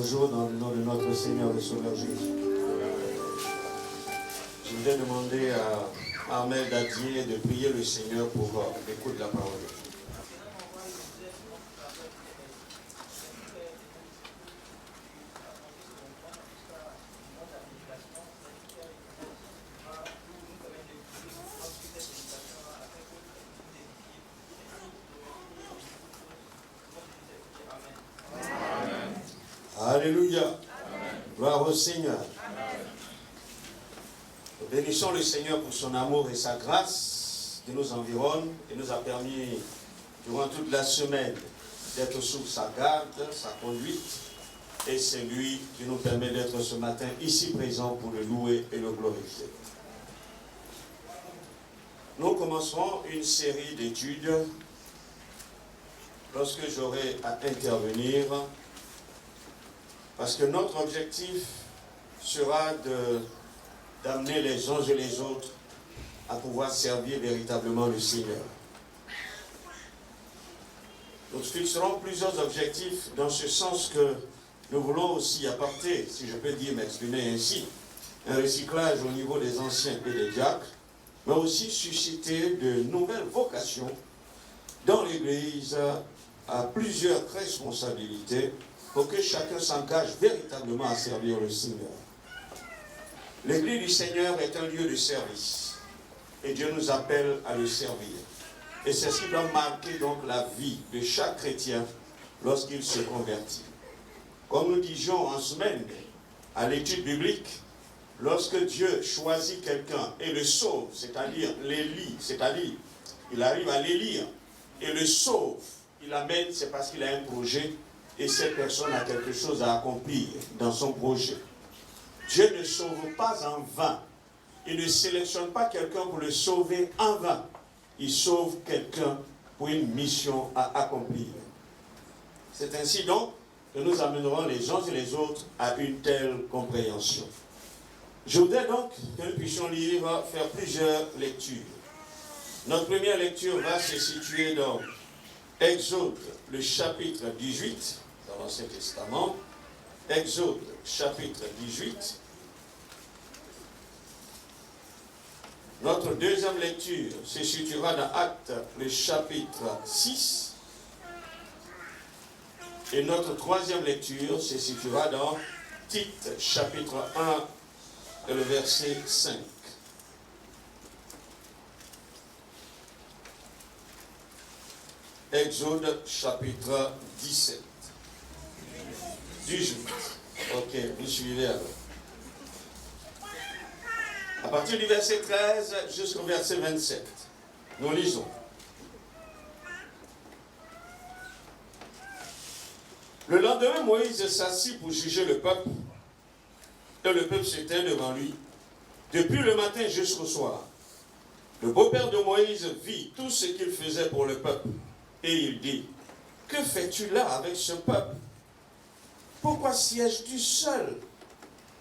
Bonjour dans le nom de notre Seigneur et Sauveur Jésus. Je voudrais demander à Armel Dadier de prier le Seigneur pour l'écoute de la parole de Dieu. Alléluia. Amen. Gloire au Seigneur. Amen. Nous bénissons le Seigneur pour son amour et sa grâce qui nous environne et nous a permis durant toute la semaine d'être sous sa garde, sa conduite. Et c'est lui qui nous permet d'être ce matin ici présent pour le louer et le glorifier. Nous commencerons une série d'études. Lorsque j'aurai à intervenir, parce que notre objectif sera d'amener les uns et les autres à pouvoir servir véritablement le Seigneur. Nous fixerons plusieurs objectifs dans ce sens que nous voulons aussi apporter, si je peux dire, m'exprimer ainsi, un recyclage au niveau des anciens et des diacres, mais aussi susciter de nouvelles vocations dans l'Église à plusieurs responsabilités pour que chacun s'engage véritablement à servir le Seigneur. L'Église du Seigneur est un lieu de service et Dieu nous appelle à le servir. Et c'est ce qui doit marquer donc la vie de chaque chrétien lorsqu'il se convertit. Comme nous disions en semaine à l'étude biblique, lorsque Dieu choisit quelqu'un et le sauve, c'est-à-dire l'élit, c'est-à-dire il arrive à l'élire et le sauve, il l'amène, c'est parce qu'il a un projet et cette personne a quelque chose à accomplir dans son projet. Dieu ne sauve pas en vain. Il ne sélectionne pas quelqu'un pour le sauver en vain. Il sauve quelqu'un pour une mission à accomplir. C'est ainsi donc que nous amènerons les uns et les autres à une telle compréhension. Je voudrais donc que nous puissions faire plusieurs lectures. Notre première lecture va se situer dans Exode, le chapitre 18, dans l'Ancien Testament. Exode, chapitre 18. Notre deuxième lecture se situera dans Actes, le chapitre 6. Et notre troisième lecture se situera dans Tite, chapitre 1, et le verset 5. Exode, chapitre 17. 18. Ok, vous suivez alors. À partir du verset 13 jusqu'au verset 27, nous lisons. Le lendemain, Moïse s'assit pour juger le peuple, et le peuple se tint devant lui, depuis le matin jusqu'au soir. Le beau-père de Moïse vit tout ce qu'il faisait pour le peuple, et il dit, « Que fais-tu là avec ce peuple? Pourquoi sièges-tu seul?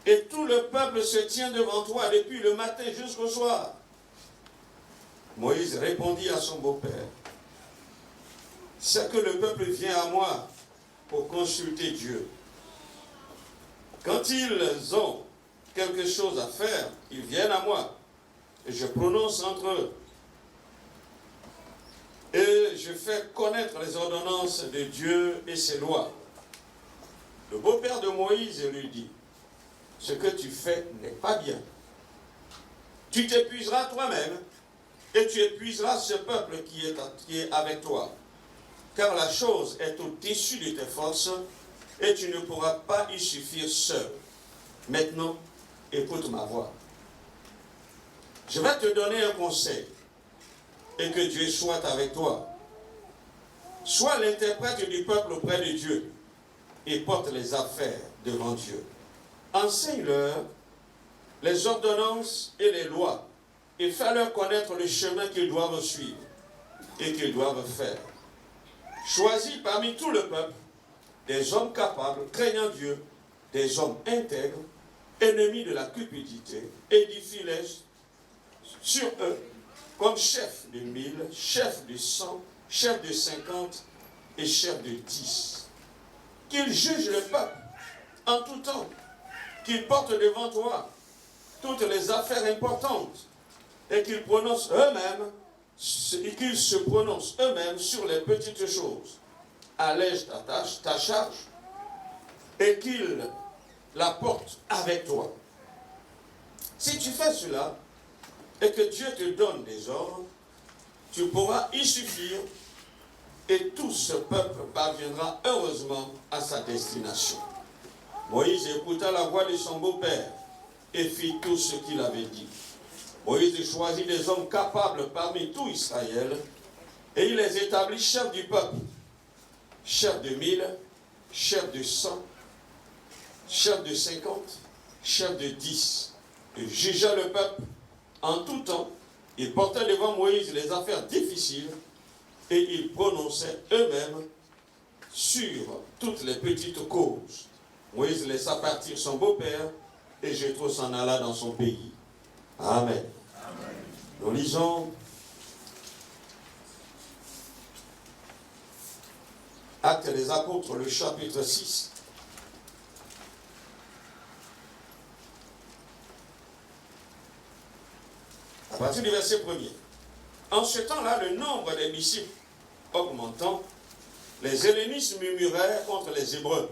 Et tout le peuple se tient devant toi depuis le matin jusqu'au soir. » Moïse répondit à son beau-père, « C'est que le peuple vient à moi pour consulter Dieu. Quand ils ont quelque chose à faire, ils viennent à moi, et je prononce entre eux. Et je fais connaître les ordonnances de Dieu et ses lois. » Le beau-père de Moïse lui dit, « Ce que tu fais n'est pas bien. Tu t'épuiseras toi-même et tu épuiseras ce peuple qui est avec toi. Car la chose est au-dessus de tes forces et tu ne pourras pas y suffire seul. Maintenant, écoute ma voix. Je vais te donner un conseil et que Dieu soit avec toi. Sois l'interprète du peuple auprès de Dieu et porte les affaires devant Dieu. Enseigne-leur les ordonnances et les lois et fais-leur connaître le chemin qu'ils doivent suivre et qu'ils doivent faire. Choisis parmi tout le peuple des hommes capables, craignant Dieu, des hommes intègres, ennemis de la cupidité, édifie-les sur eux comme chef de 1000, chef de 100, chef de 50 et chef de 10. Qu'ils jugent le peuple en tout temps, qu'ils portent devant toi toutes les affaires importantes et qu'ils prononcent eux-mêmes, qu'ils se prononcent eux-mêmes sur les petites choses. Allège ta charge et qu'ils la portent avec toi. Si tu fais cela et que Dieu te donne des ordres, tu pourras y suffire et tout ce peuple parviendra heureusement à sa destination. Moïse écouta la voix de son beau-père et fit tout ce qu'il avait dit. Moïse choisit des hommes capables parmi tout Israël et il les établit chefs du peuple, chefs de 1000, chefs de 100, chefs de 50, chefs de 10. Il jugea le peuple en tout temps. Il portait devant Moïse les affaires difficiles et ils prononçaient eux-mêmes sur toutes les petites causes. Moïse laissa partir son beau-père et Jéthro s'en alla dans son pays. Amen. Amen. Nous lisons Actes des Apôtres, le chapitre 6. À partir du verset 1er. En ce temps-là, le nombre des disciples augmentant, les hellénistes murmuraient contre les Hébreux,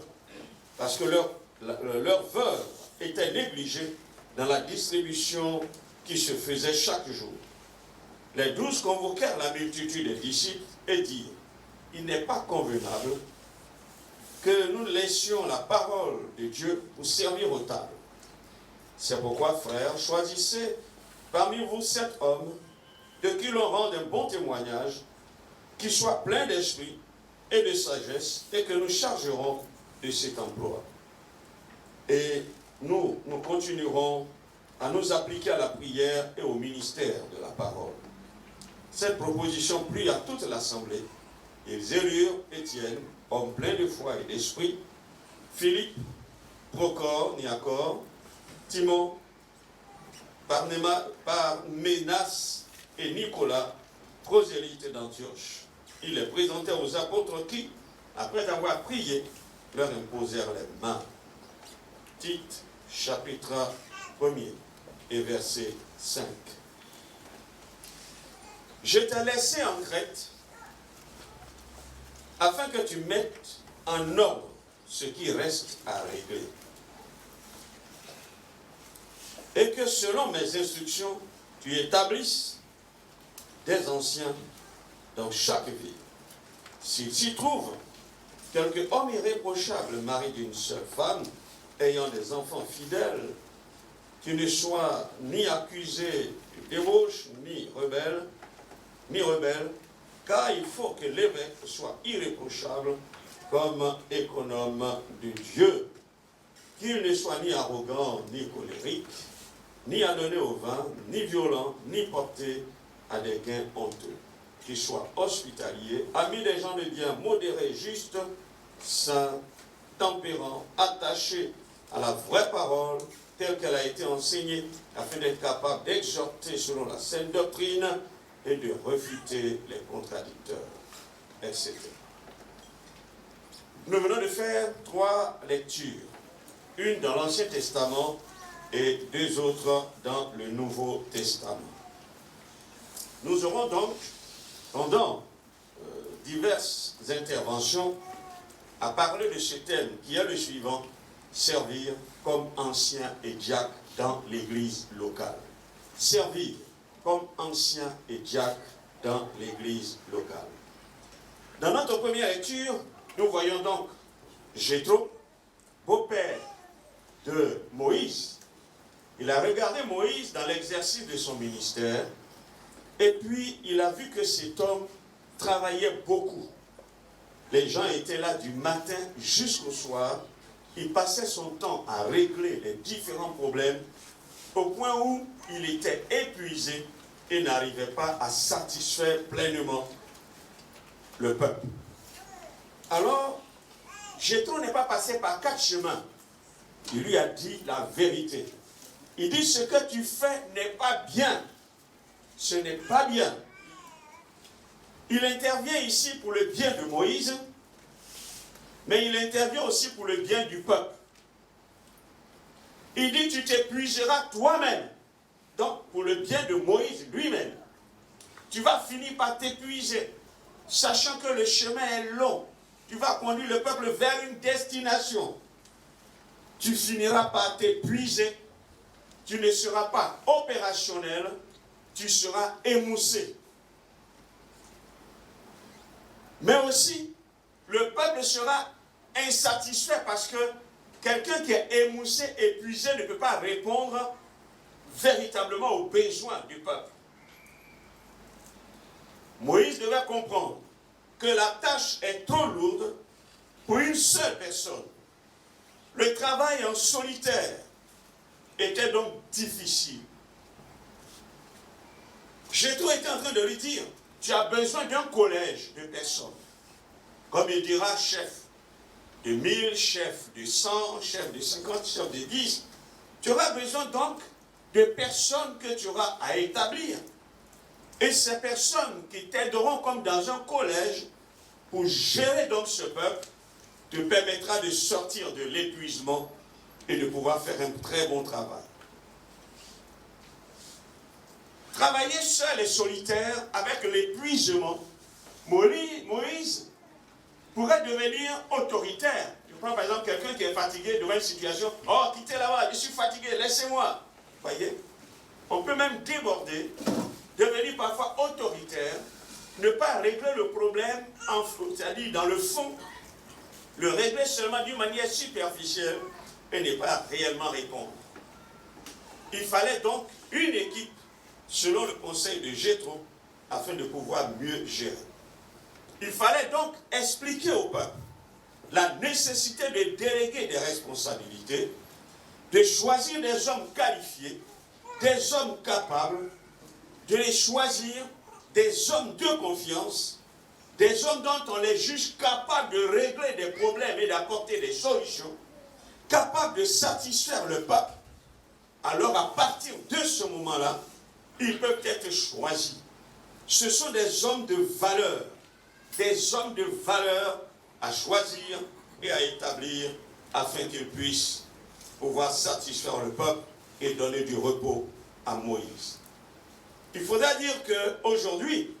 parce que leur veuve était négligée dans la distribution qui se faisait chaque jour. Les 12 convoquèrent la multitude des disciples et dirent, il n'est pas convenable que nous laissions la parole de Dieu pour servir aux tables. C'est pourquoi, frères, choisissez parmi vous 7 hommes de qui l'on rende un bon témoignage, qui soient pleins d'esprit et de sagesse, et que nous chargerons de cet emploi. Et nous continuerons à nous appliquer à la prière et au ministère de la parole. Cette proposition plut à toute l'assemblée. Ils élurent Étienne, homme plein de foi et d'esprit, Philippe, Procor, Niacor, Timon, Parménas et Nicolas, prosélytes d'Antioche. Ils les présentèrent aux apôtres qui, après avoir prié, leur imposèrent les mains. Tite, chapitre 1er et verset 5. Je t'ai laissé en Crète afin que tu mettes en ordre ce qui reste à régler. Et que selon mes instructions, tu établisses des anciens dans chaque ville. S'il s'y trouve quelque homme irréprochable, mari d'une seule femme, ayant des enfants fidèles, qui ne soit ni accusé de débauche, ni rebelle, car il faut que l'évêque soit irréprochable comme économe de Dieu, qu'il ne soit ni arrogant, ni colérique, ni adonné au vin, ni violent, ni porté à des gains honteux, qu'il soit hospitalier, ami des gens de bien, modéré, juste, saint, tempérant, attaché à la vraie parole, telle qu'elle a été enseignée, afin d'être capable d'exhorter selon la saine doctrine et de refuter les contradicteurs, etc. Nous venons de faire 3 lectures, une dans l'Ancien Testament et 2 autres dans le Nouveau Testament. Nous aurons donc, pendant diverses interventions, à parler de ce thème qui est le suivant, servir comme ancien et diacre dans l'église locale. Servir comme ancien et diacre dans l'église locale. Dans notre première lecture, nous voyons donc Jéthro, beau-père de Moïse. Il a regardé Moïse dans l'exercice de son ministère et puis il a vu que cet homme travaillait beaucoup. Les gens étaient là du matin jusqu'au soir. Il passait son temps à régler les différents problèmes au point où il était épuisé et n'arrivait pas à satisfaire pleinement le peuple. Alors, Jéthro n'est pas passé par 4 chemins. Il lui a dit la vérité. Il dit, ce que tu fais n'est pas bien. Ce n'est pas bien. Il intervient ici pour le bien de Moïse, mais il intervient aussi pour le bien du peuple. Il dit, tu t'épuiseras toi-même. Donc, pour le bien de Moïse lui-même, tu vas finir par t'épuiser, sachant que le chemin est long. Tu vas conduire le peuple vers une destination. Tu finiras par t'épuiser. Tu ne seras pas opérationnel. Tu seras émoussé. Mais aussi, le peuple sera insatisfait parce que quelqu'un qui est émoussé, épuisé, ne peut pas répondre véritablement aux besoins du peuple. Moïse devait comprendre que la tâche est trop lourde pour une seule personne. Le travail en solitaire était donc difficile. Jétro était en train de lui dire, tu as besoin d'un collège de personnes. Comme il dira, chef de 1000, chef de 100, chef de 50, chef de 10. Tu auras besoin donc de personnes que tu auras à établir. Et ces personnes qui t'aideront comme dans un collège pour gérer donc ce peuple te permettra de sortir de l'épuisement et de pouvoir faire un très bon travail. Travailler seul et solitaire avec l'épuisement, Moïse pourrait devenir autoritaire. Tu prends par exemple quelqu'un qui est fatigué devant une situation, oh quittez là-bas, je suis fatigué, laissez-moi. Voyez, on peut même déborder, devenir parfois autoritaire, ne pas régler le problème, c'est-à-dire dans le fond, le régler seulement d'une manière superficielle et ne pas réellement répondre. Il fallait donc une équipe, selon le conseil de Jétro, afin de pouvoir mieux gérer. Il fallait donc expliquer au peuple la nécessité de déléguer des responsabilités, de choisir des hommes qualifiés, des hommes capables, de les choisir des hommes de confiance, des hommes dont on les juge capables de régler des problèmes et d'apporter des solutions, capables de satisfaire le peuple. Alors à partir de ce moment-là, ils peuvent être choisis. Ce sont des hommes de valeur à choisir et à établir afin qu'ils puissent pouvoir satisfaire le peuple et donner du repos à Moïse. Il faudra dire qu'aujourd'hui,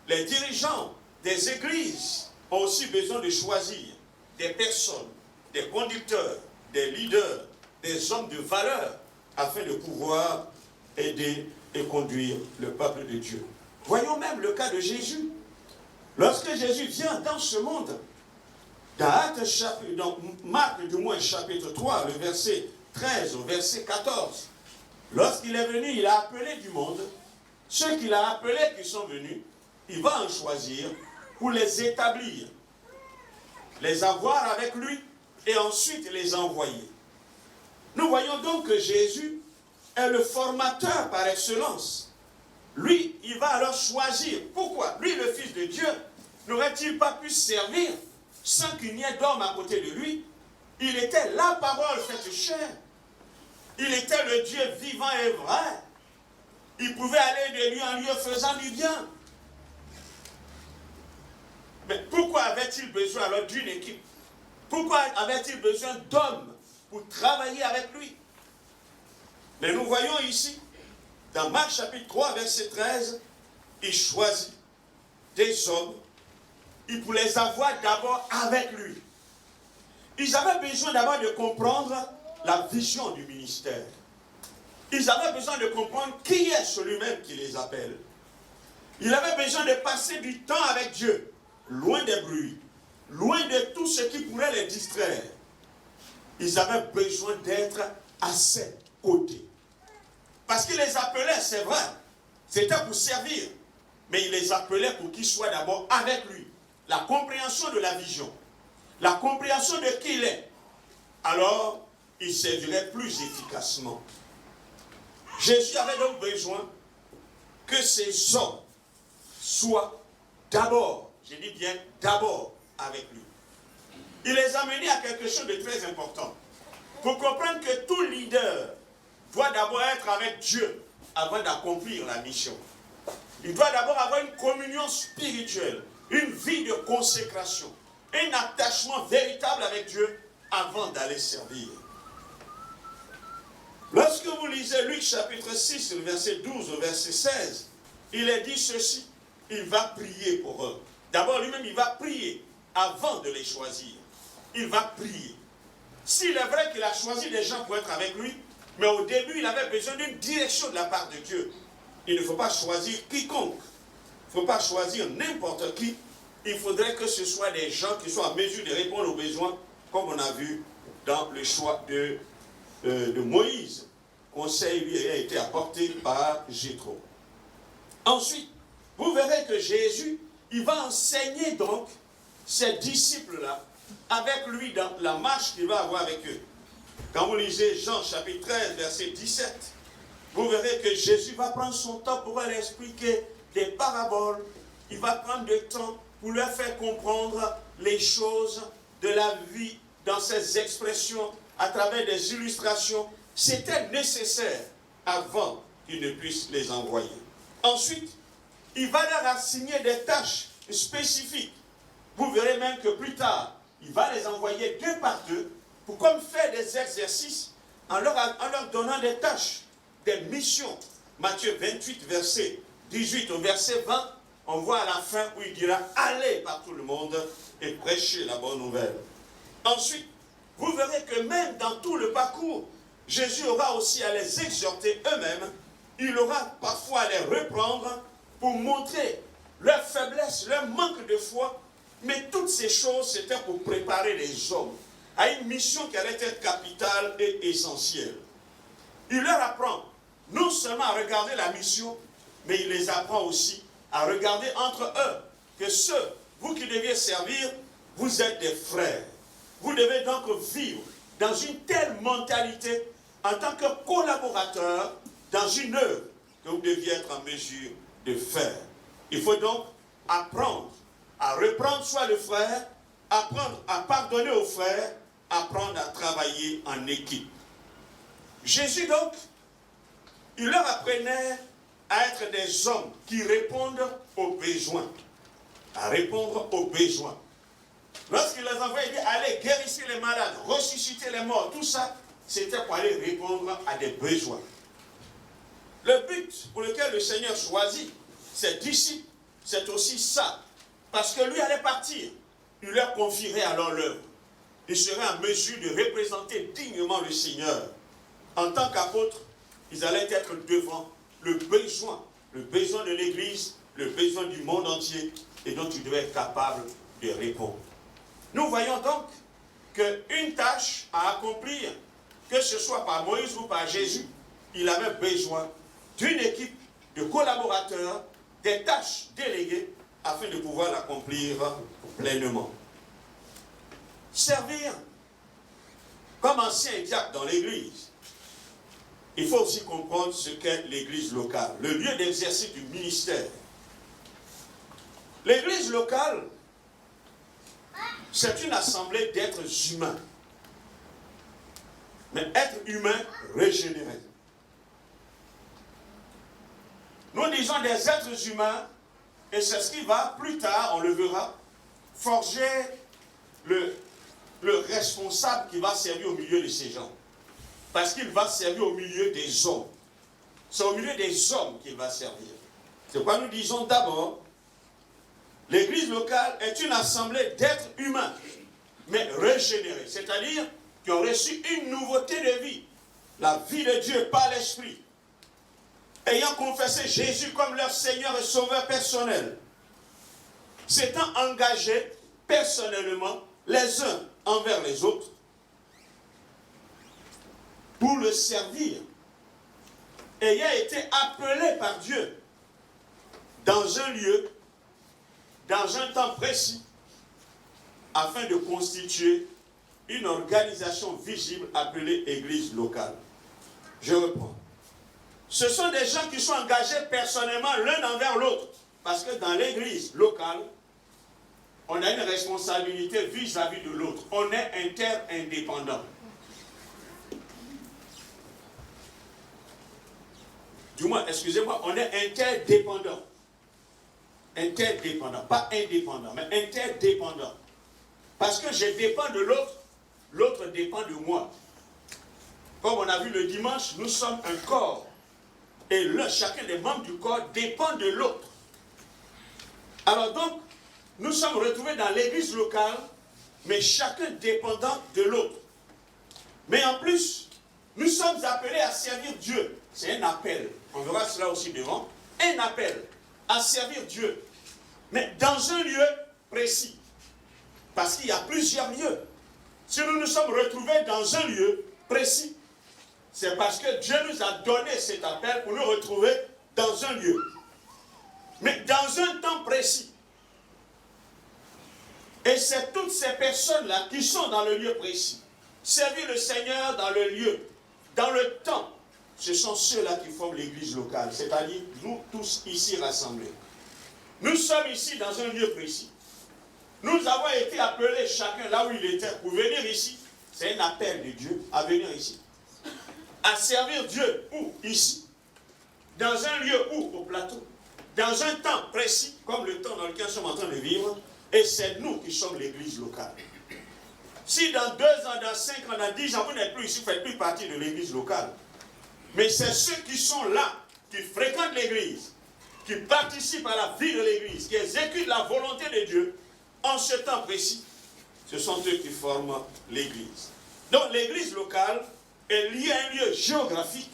les dirigeants des églises ont aussi besoin de choisir des personnes, des conducteurs, des leaders, des hommes de valeur afin de pouvoir aider et conduire le peuple de Dieu. Voyons même le cas de Jésus. Lorsque Jésus vient dans ce monde, dans Marc du moins chapitre 3, le verset 13 au verset 14, lorsqu'il est venu, il a appelé du monde. Ceux qu'il a appelés qui sont venus, il va en choisir pour les établir, les avoir avec lui et ensuite les envoyer. Nous voyons donc que Jésus est le formateur par excellence. Lui, il va alors choisir. Pourquoi? Lui, le Fils de Dieu, n'aurait-il pas pu servir sans qu'il n'y ait d'homme à côté de lui? Il était la parole faite chair. Il était le Dieu vivant et vrai. Il pouvait aller de lieu en lieu faisant du bien. Mais pourquoi avait-il besoin alors d'une équipe? Pourquoi avait-il besoin d'hommes pour travailler avec lui? Mais nous voyons ici, dans Marc chapitre 3, verset 13, il choisit des hommes, il pour les avoir d'abord avec lui. Ils avaient besoin d'abord de comprendre la vision du ministère. Ils avaient besoin de comprendre qui est celui-même qui les appelle. Ils avaient besoin de passer du temps avec Dieu, loin des bruits, loin de tout ce qui pourrait les distraire. Ils avaient besoin d'être à ses côtés. Parce qu'il les appelait, c'est vrai, c'était pour servir, mais il les appelait pour qu'ils soient d'abord avec lui. La compréhension de la vision, la compréhension de qui il est. Alors, il servirait plus efficacement. Jésus avait donc besoin que ces hommes soient d'abord, je dis bien d'abord, avec lui. Il les a menés à quelque chose de très important. Pour comprendre que tout leader doit d'abord être avec Dieu avant d'accomplir la mission. Il doit d'abord avoir une communion spirituelle, une vie de consécration, un attachement véritable avec Dieu avant d'aller servir. Lorsque vous lisez Luc chapitre 6, le verset 12 au verset 16, il est dit ceci, il va prier pour eux. D'abord lui-même, il va prier avant de les choisir. Il va prier. S'il est vrai qu'il a choisi des gens pour être avec lui, mais au début, il avait besoin d'une direction de la part de Dieu. Il ne faut pas choisir quiconque. Il ne faut pas choisir n'importe qui. Il faudrait que ce soit des gens qui soient en mesure de répondre aux besoins, comme on a vu dans le choix de Moïse. Conseil lui a été apporté par Jéthro. Ensuite, vous verrez que Jésus, il va enseigner donc ces disciples-là avec lui dans la marche qu'il va avoir avec eux. Quand vous lisez Jean chapitre 13, verset 17, vous verrez que Jésus va prendre son temps pour leur expliquer des paraboles. Il va prendre du temps pour leur faire comprendre les choses de la vie dans ces expressions à travers des illustrations. C'était nécessaire avant qu'il ne puisse les envoyer. Ensuite, il va leur assigner des tâches spécifiques. Vous verrez même que plus tard, il va les envoyer deux par deux pour comme faire des exercices en leur donnant des tâches, des missions. Matthieu 28, verset 18 au verset 20, on voit à la fin où il dira « Allez par tout le monde et prêchez la bonne nouvelle ». Ensuite, vous verrez que même dans tout le parcours, Jésus aura aussi à les exhorter eux-mêmes. Il aura parfois à les reprendre pour montrer leur faiblesse, leur manque de foi. Mais toutes ces choses, c'était pour préparer les hommes à une mission qui allait être capitale et essentielle. Il leur apprend non seulement à regarder la mission, mais il les apprend aussi à regarder entre eux que ceux, vous qui deviez servir, vous êtes des frères. Vous devez donc vivre dans une telle mentalité en tant que collaborateur dans une œuvre que vous deviez être en mesure de faire. Il faut donc apprendre à reprendre soin le frère, apprendre à pardonner aux frères, apprendre à travailler en équipe. Jésus donc, il leur apprenait à être des hommes qui répondent aux besoins. À répondre aux besoins. Lorsqu'il les envoie, il dit allez guérissez les malades, ressuscitez les morts, tout ça, c'était pour aller répondre à des besoins. Le but pour lequel le Seigneur choisit ses disciples, c'est aussi ça. Parce que lui allait partir, il leur confierait alors l'œuvre. Il serait en mesure de représenter dignement le Seigneur. En tant qu'apôtre, ils allaient être devant le besoin de l'Église, le besoin du monde entier, et dont ils devaient être capables de répondre. Nous voyons donc qu'une tâche à accomplir, que ce soit par Moïse ou par Jésus, il avait besoin d'une équipe de collaborateurs, des tâches déléguées, afin de pouvoir l'accomplir pleinement. Servir comme ancien diacre dans l'Église, il faut aussi comprendre ce qu'est l'Église locale, le lieu d'exercice du ministère. L'Église locale, c'est une assemblée d'êtres humains, mais êtres humains régénérés. Nous disons des êtres humains, et c'est ce qui va, plus tard, on le verra, forger le responsable qui va servir au milieu de ces gens. Parce qu'il va servir au milieu des hommes. C'est au milieu des hommes qu'il va servir. C'est pourquoi nous disons d'abord, l'Église locale est une assemblée d'êtres humains, mais régénérés, c'est-à-dire qui ont reçu une nouveauté de vie, la vie de Dieu par l'Esprit, ayant confessé Jésus comme leur Seigneur et Sauveur personnel, s'étant engagés personnellement les uns envers les autres pour le servir, ayant été appelés par Dieu dans un lieu, dans un temps précis, afin de constituer une organisation visible appelée Église locale. Je reprends. Ce sont des gens qui sont engagés personnellement l'un envers l'autre, parce que dans l'Église locale, on a une responsabilité vis-à-vis de l'autre. On est inter-indépendant. Du moins, excusez-moi, on est interdépendant. Interdépendant, pas indépendant, mais interdépendant. Parce que je dépends de l'autre, l'autre dépend de moi. Comme on a vu le dimanche, nous sommes un corps. Et chacun des membres du corps dépend de l'autre. Alors donc, nous sommes retrouvés dans l'église locale, mais chacun dépendant de l'autre. Mais en plus, nous sommes appelés à servir Dieu. C'est un appel. On verra cela aussi devant. Un appel à servir Dieu. Mais dans un lieu précis. Parce qu'il y a plusieurs lieux. Si nous nous sommes retrouvés dans un lieu précis, c'est parce que Dieu nous a donné cet appel pour nous retrouver dans un lieu. Mais dans un temps précis. Et c'est toutes ces personnes-là qui sont dans le lieu précis. Servir le Seigneur dans le lieu, dans le temps. Ce sont ceux-là qui forment l'église locale. C'est-à-dire nous tous ici rassemblés. Nous sommes ici dans un lieu précis. Nous avons été appelés chacun là où il était pour venir ici. C'est un appel de Dieu à venir ici. À servir Dieu, où? Ici. Dans un lieu où? Au plateau. Dans un temps précis, comme le temps dans lequel nous sommes en train de vivre. Et c'est nous qui sommes l'église locale. Si dans 2 ans, dans 5 ans, dans 10 ans, vous n'êtes plus ici, vous ne faites plus partie de l'église locale. Mais c'est ceux qui sont là, qui fréquentent l'église, qui participent à la vie de l'église, qui exécutent la volonté de Dieu, en ce temps précis, ce sont eux qui forment l'église. Donc l'église locale est liée à un lieu géographique.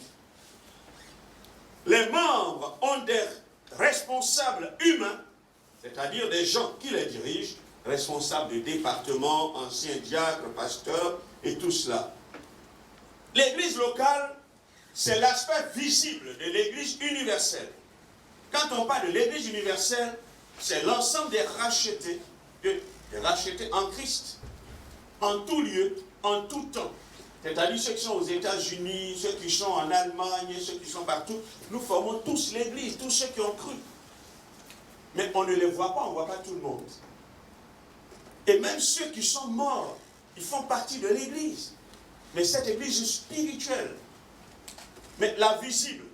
Les membres ont des responsables humains, c'est-à-dire des gens qui les dirigent, responsables de département, anciens diacres, pasteurs et tout cela. L'église locale, c'est l'aspect visible de l'église universelle. Quand on parle de l'église universelle, c'est l'ensemble des rachetés en Christ, en tout lieu, en tout temps. C'est-à-dire ceux qui sont aux États-Unis, ceux qui sont en Allemagne, ceux qui sont partout. Nous formons tous l'église, tous ceux qui ont cru. Mais on ne les voit pas, on ne voit pas tout le monde. Et même ceux qui sont morts, ils font partie de l'église. Mais cette église spirituelle, mais la visible,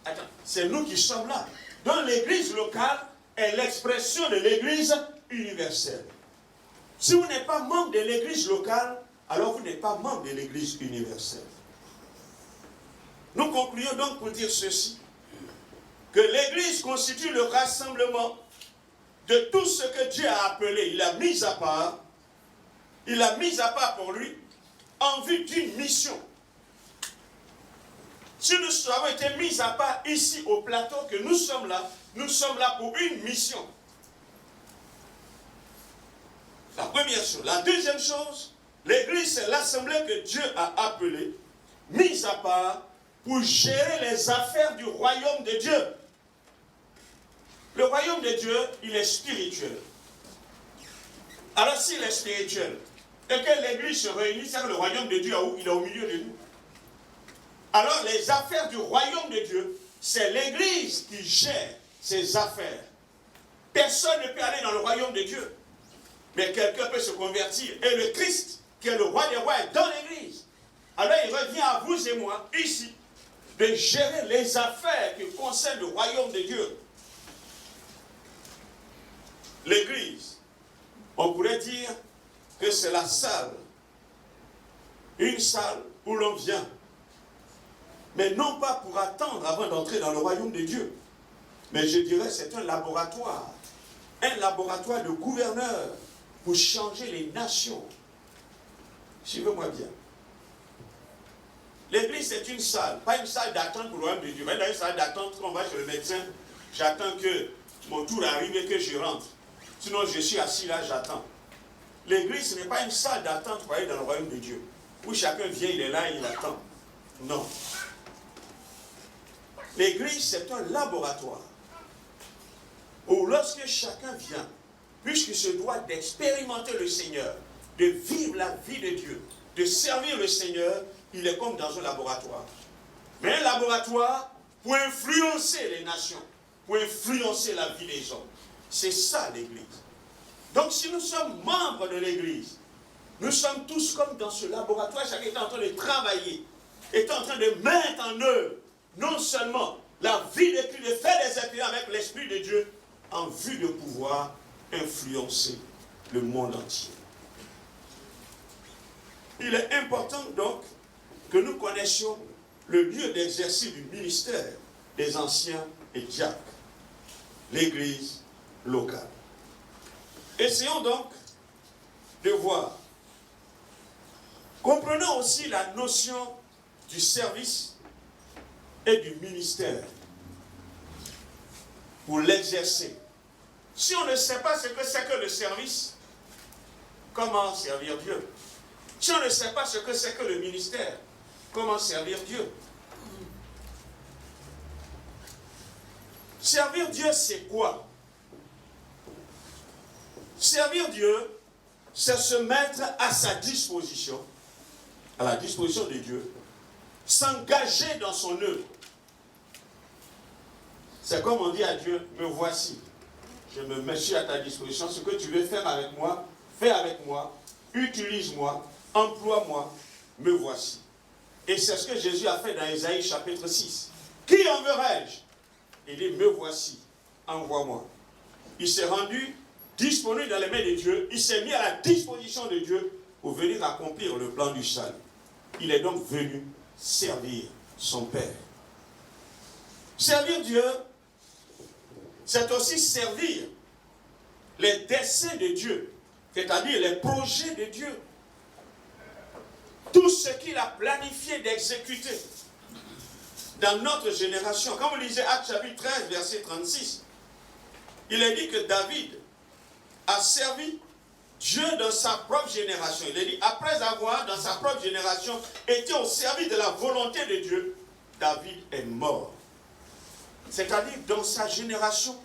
attends, c'est nous qui sommes là. Donc l'église locale est l'expression de l'église universelle. Si vous n'êtes pas membre de l'église locale, alors vous n'êtes pas membre de l'église universelle. Nous concluons donc pour dire ceci, que l'église constitue le rassemblement de tout ce que Dieu a appelé, il a mis à part pour lui, en vue d'une mission. Si nous avons été mis à part ici au plateau, que nous sommes là pour une mission. La première chose. La deuxième chose, l'église c'est l'assemblée que Dieu a appelée, mise à part, pour gérer les affaires du royaume de Dieu. Le royaume de Dieu, il est spirituel. Alors s'il est spirituel, et que l'église se réunit, c'est que le royaume de Dieu, il est au milieu de nous. Alors les affaires du royaume de Dieu, c'est l'église qui gère ses affaires. Personne ne peut aller dans le royaume de Dieu. Mais quelqu'un peut se convertir. Et le Christ, qui est le roi des rois, est dans l'église. Alors il revient à vous et moi, ici, de gérer les affaires qui concernent le royaume de Dieu. L'église, on pourrait dire que c'est la salle. Une salle où l'on vient. Mais non pas pour attendre avant d'entrer dans le royaume de Dieu. Mais je dirais que c'est un laboratoire. Un laboratoire de gouverneurs pour changer les nations. Suivez-moi bien. L'église, c'est une salle. Pas une salle d'attente pour le royaume de Dieu. Dans une salle d'attente, quand on va chez le médecin, j'attends que mon tour arrive et que je rentre. Sinon, je suis assis là, j'attends. L'église, ce n'est pas une salle d'attente pour aller dans le royaume de Dieu. Où chacun vient, il est là, il attend. Non. L'église, c'est un laboratoire. Où lorsque chacun vient, puisqu'il se doit d'expérimenter le Seigneur, de vivre la vie de Dieu, de servir le Seigneur, il est comme dans un laboratoire. Mais un laboratoire pour influencer les nations, pour influencer la vie des hommes. C'est ça l'église. Donc si nous sommes membres de l'église, nous sommes tous comme dans ce laboratoire, chacun est en train de travailler, est en train de mettre en œuvre, non seulement la vie de Christ, de faire des expériences avec l'Esprit de Dieu, en vue de pouvoir influencer le monde entier. Il est important donc que nous connaissions le lieu d'exercice du ministère des anciens et diacres, l'Église locale. Essayons donc de voir. Comprenons aussi la notion du service et du ministère pour l'exercer. Si on ne sait pas ce que c'est que le service, comment servir Dieu? Si on ne sait pas ce que c'est que le ministère, comment servir Dieu? Servir Dieu, c'est quoi? Servir Dieu, c'est se mettre à sa disposition, à la disposition de Dieu, s'engager dans son œuvre. C'est comme on dit à Dieu, me voici, je me mets à ta disposition, ce que tu veux faire avec moi, fais avec moi, utilise-moi, emploie-moi, me voici. Et c'est ce que Jésus a fait dans Ésaïe chapitre 6. Qui enverrai-je? Il dit, me voici, envoie-moi. Il s'est rendu disponible dans les mains de Dieu, il s'est mis à la disposition de Dieu pour venir accomplir le plan du salut. Il est donc venu servir son Père. Servir Dieu, c'est aussi servir les desseins de Dieu, c'est-à-dire les projets de Dieu. Tout ce qu'il a planifié d'exécuter dans notre génération. Comme vous lisez Actes chapitre 13, verset 36, il est dit que David a servi Dieu dans sa propre génération. Il est dit, après avoir, dans sa propre génération, été au service de la volonté de Dieu, David est mort. C'est-à-dire, dans sa génération,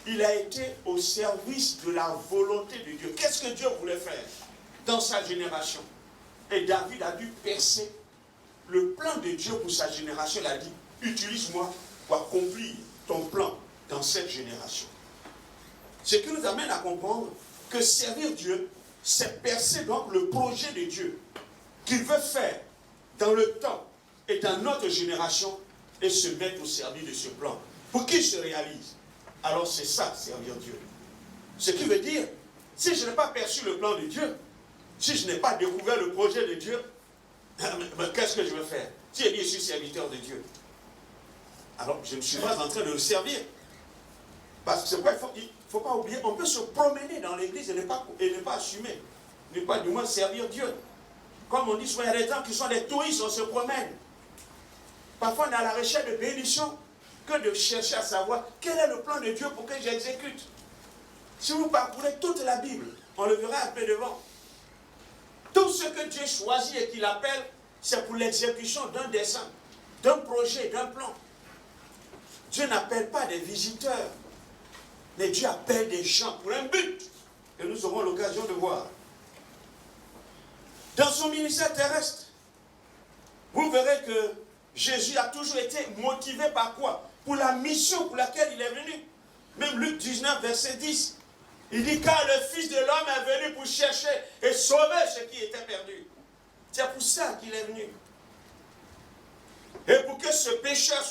il a été au service de la volonté de Dieu. Qu'est-ce que Dieu voulait faire dans sa génération? Et David a dû percer le plan de Dieu pour sa génération. Il a dit, utilise-moi pour accomplir ton plan dans cette génération. Ce qui nous amène à comprendre que servir Dieu, c'est percer donc le projet de Dieu qu'il veut faire dans le temps et dans notre génération et se mettre au service de ce plan pour qu'il se réalise. Alors c'est ça, servir Dieu. Ce qui veut dire, si je n'ai pas perçu le plan de Dieu, si je n'ai pas découvert le projet de Dieu, qu'est-ce que je veux faire? Si je suis serviteur de Dieu, alors je ne suis pas en train de le servir. Parce que c'est quoi, il ne faut pas oublier, on peut se promener dans l'église et ne pas assumer, ne pas du moins servir Dieu. Comme on dit souvent, il y a des gens qui sont des touristes, on se promène. Parfois on est à la recherche de bénédiction que de chercher à savoir quel est le plan de Dieu pour que j'exécute. Si vous parcourez toute la Bible, on le verra un peu devant. Tout ce que Dieu choisit et qu'il appelle, c'est pour l'exécution d'un dessein, d'un projet, d'un plan. Dieu n'appelle pas des visiteurs, mais Dieu appelle des gens pour un but que nous aurons l'occasion de voir. Dans son ministère terrestre, vous verrez que Jésus a toujours été motivé par quoi? Pour la mission pour laquelle il est venu. Même Luc 19, verset 10. Il dit, car le Fils de l'homme est venu pour chercher et sauver ce qui était perdu. C'est pour ça qu'il est venu. Et pour que ce pécheur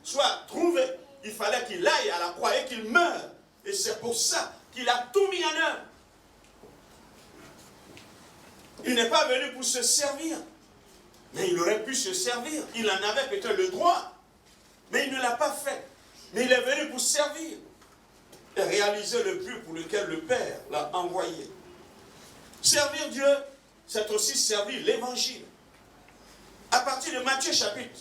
soit trouvé, il fallait qu'il aille à la croix et qu'il meure. Et c'est pour ça qu'il a tout mis en œuvre. Il n'est pas venu pour se servir. Mais il aurait pu se servir. Il en avait peut-être le droit. Mais il ne l'a pas fait. Mais il est venu pour servir. Et réaliser le but pour lequel le Père l'a envoyé. Servir Dieu, c'est aussi servir l'Évangile. À partir de Matthieu chapitre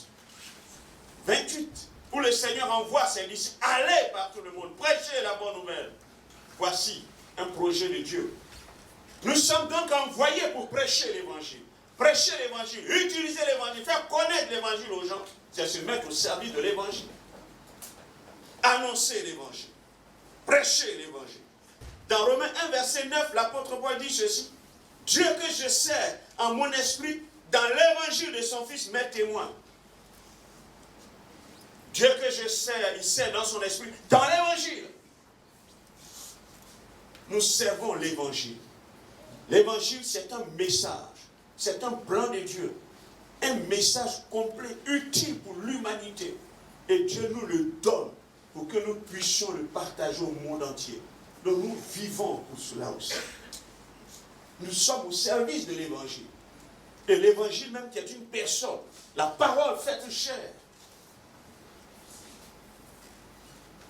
28, où le Seigneur envoie ses disciples, allez par tout le monde, prêchez la bonne nouvelle. Voici un projet de Dieu. Nous sommes donc envoyés pour prêcher l'Évangile. Prêcher l'Évangile, utiliser l'Évangile, faire connaître l'Évangile aux gens, c'est se mettre au service de l'Évangile. Annoncer l'Évangile. Prêcher l'Évangile. Dans Romains 1, verset 9, l'apôtre Paul dit ceci. Dieu que je sers en mon esprit, dans l'Évangile de son Fils, m'est témoin. Dieu que je sers, il sert dans son esprit, dans l'Évangile. Nous servons l'Évangile. L'Évangile, c'est un message. C'est un plan de Dieu. Un message complet, utile pour l'humanité. Et Dieu nous le donne pour que nous puissions le partager au monde entier. Donc nous vivons pour cela aussi. Nous sommes au service de l'Évangile. Et l'évangile même qui est une personne. La parole faite chair.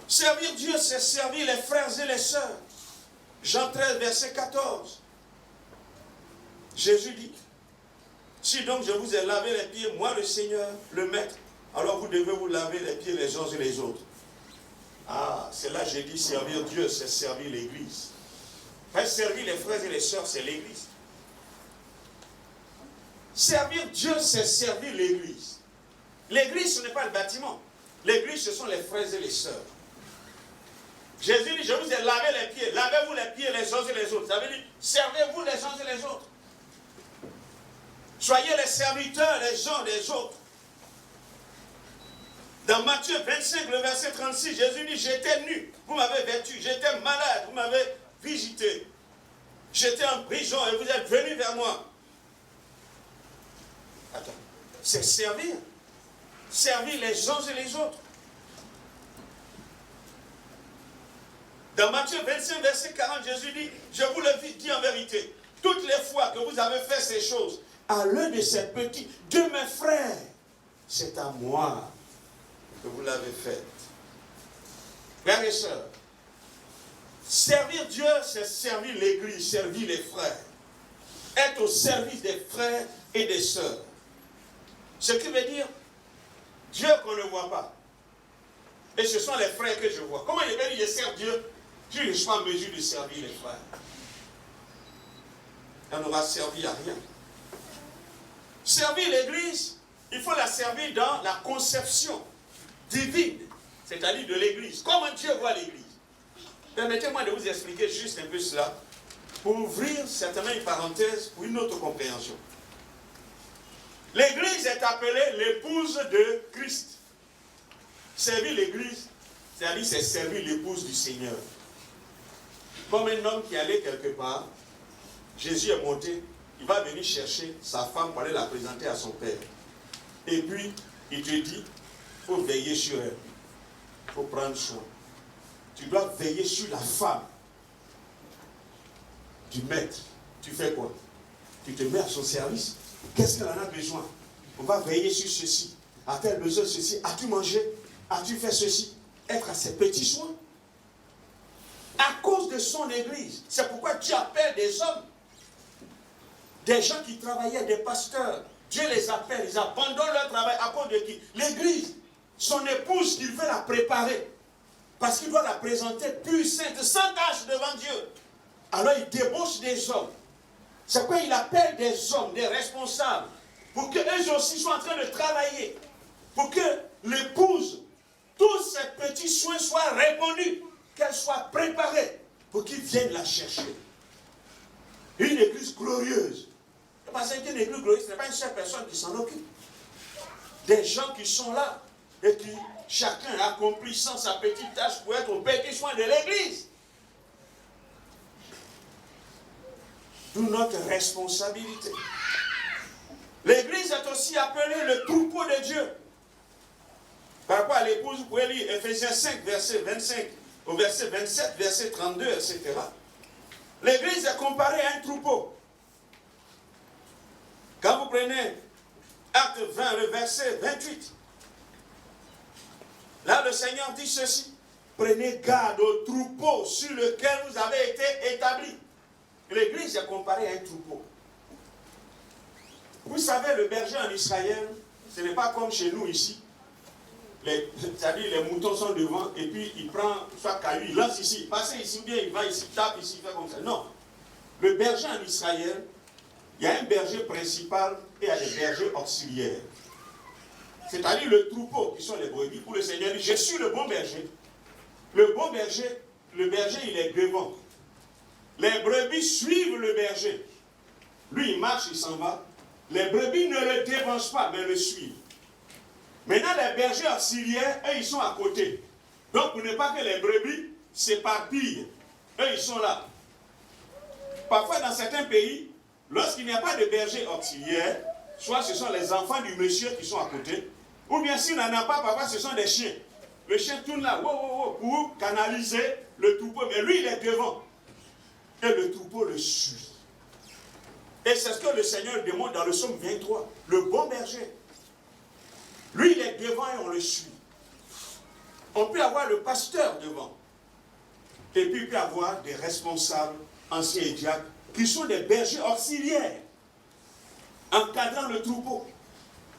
Servir Dieu, c'est servir les frères et les sœurs. Jean 13, verset 14. Jésus dit, si donc je vous ai lavé les pieds, moi le Seigneur, le Maître, alors vous devez vous laver les pieds les uns et les autres. Ah, c'est là que j'ai dit servir Dieu, c'est servir l'Église. Faire servir les frères et les sœurs, c'est l'Église. Servir Dieu, c'est servir l'Église. L'Église, ce n'est pas le bâtiment. L'Église, ce sont les frères et les sœurs. Jésus dit, je vous ai lavé les pieds. Lavez-vous les pieds les uns et les autres. Ça veut dire, servez-vous les uns et les autres. Soyez les serviteurs les uns des autres. Dans Matthieu 25, le verset 36, Jésus dit, j'étais nu, vous m'avez vêtu. J'étais malade, vous m'avez visité. J'étais en prison et vous êtes venus vers moi. Attends, c'est servir. Servir les uns et les autres. Dans Matthieu 25, verset 40, Jésus dit, je vous le dis en vérité, toutes les fois que vous avez fait ces choses, à l'un de ces petits, de mes frères, c'est à moi que vous l'avez fait. Frères et sœurs, servir Dieu, c'est servir l'Église, servir les frères. Être au service des frères et des sœurs. Ce qui veut dire, Dieu qu'on ne voit pas. Et ce sont les frères que je vois. Comment il veut dire, je sers Dieu? Je ne suis pas en mesure de servir les frères. Elle n'aura servi à rien. Servir l'Église, il faut la servir dans la conception divine, c'est-à-dire de l'Église. Comment Dieu voit l'Église? Permettez-moi de vous expliquer juste un peu cela, pour ouvrir certainement une parenthèse pour une autre compréhension. L'Église est appelée l'épouse de Christ. Servir l'Église, c'est-à-dire c'est servir l'épouse du Seigneur. Comme un homme qui allait quelque part, Jésus est monté, il va venir chercher sa femme pour aller la présenter à son père. Et puis, il te dit, il faut veiller sur elle. Il faut prendre soin. Tu dois veiller sur la femme du maître. Tu fais quoi? Tu te mets à son service. Qu'est-ce qu'elle en a besoin? On va veiller sur ceci. A-t-elle besoin de ceci? As-tu mangé? As-tu fait ceci? Être à ses petits soins. À cause de son église. C'est pourquoi Dieu appelle des hommes. Des gens qui travaillaient, des pasteurs. Dieu les appelle, ils abandonnent leur travail à cause de qui? L'Église. Son épouse, il veut la préparer. Parce qu'il doit la présenter pure, sainte, sans tache devant Dieu. Alors il débauche des hommes. C'est pourquoi il appelle des hommes, des responsables, pour qu'eux aussi soient en train de travailler. Pour que l'épouse, tous ces petits soins soient répondus, qu'elle soit préparée, pour qu'ils viennent la chercher. Une église glorieuse. Parce qu'une église glorieuse, ce n'est pas une seule personne qui s'en occupe. Des gens qui sont là et qui, chacun accomplissant sa petite tâche pour être au petit soin de l'église. D'où notre responsabilité. L'église est aussi appelée le troupeau de Dieu. Par rapport à l'épouse, vous pouvez lire Ephésiens 5, verset 25 au verset 27, verset 32, etc. L'église est comparée à un troupeau. Quand vous prenez Acte 20, le verset 28, là le Seigneur dit ceci: prenez garde au troupeau sur lequel vous avez été établis. L'église est comparée à un troupeau. Vous savez, le berger en Israël, ce n'est pas comme chez nous ici. C'est-à-dire les moutons sont devant et puis il prend soit caillou, il lance ici, passez ici, ou bien il va ici, tape ici, il fait comme ça. Non. Le berger en Israël, il y a un berger principal et il y a des bergers auxiliaires. C'est-à-dire le troupeau qui sont les brebis, où le Seigneur dit, je suis le bon berger. Le bon berger, le berger il est devant. Les brebis suivent le berger. Lui il marche, il s'en va. Les brebis ne le dévancent pas, mais le suivent. Maintenant, les bergers auxiliaires, eux, ils sont à côté. Donc, pour ne pas que les brebis s'éparpillent, eux, ils sont là. Parfois, dans certains pays, lorsqu'il n'y a pas de berger auxiliaire, soit ce sont les enfants du monsieur qui sont à côté, ou bien s'il n'en a pas, parfois ce sont des chiens. Le chien tourne là, pour canaliser le troupeau, mais lui, il est devant. Et le troupeau le suit. Et c'est ce que le Seigneur demande dans le psaume 23. Le bon berger. Lui, il est devant et on le suit. On peut avoir le pasteur devant. Et puis il peut avoir des responsables, anciens et diacres, qui sont des bergers auxiliaires, encadrant le troupeau.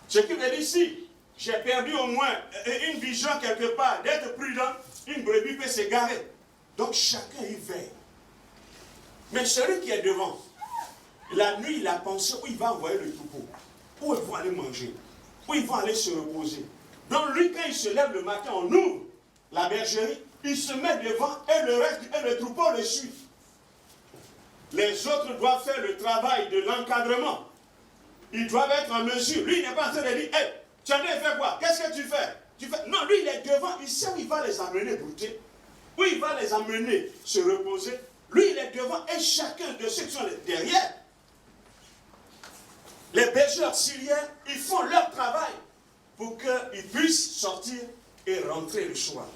Ce qui veut dire ici, j'ai perdu au moins une vision quelque part, d'être prudent, une brebis peut s'égarer. Donc chacun y veille. Mais celui qui est devant, la nuit, il a pensé où il va envoyer le troupeau, où ils vont aller manger, où ils vont aller se reposer. Donc lui, quand il se lève le matin, on ouvre la bergerie, il se met devant et le reste, et le troupeau le suit. Les autres doivent faire le travail de l'encadrement. Ils doivent être en mesure. Lui, il n'est pas en train de dire, hey, tu en es fait quoi? Qu'est-ce que tu fais? Non, lui, il est devant. Il sait où il va les amener brouter, où il va les amener se reposer. Lui, il est devant et chacun de ceux qui sont derrière, les bergers auxiliaires, ils font leur travail pour qu'ils puissent sortir et rentrer le soir.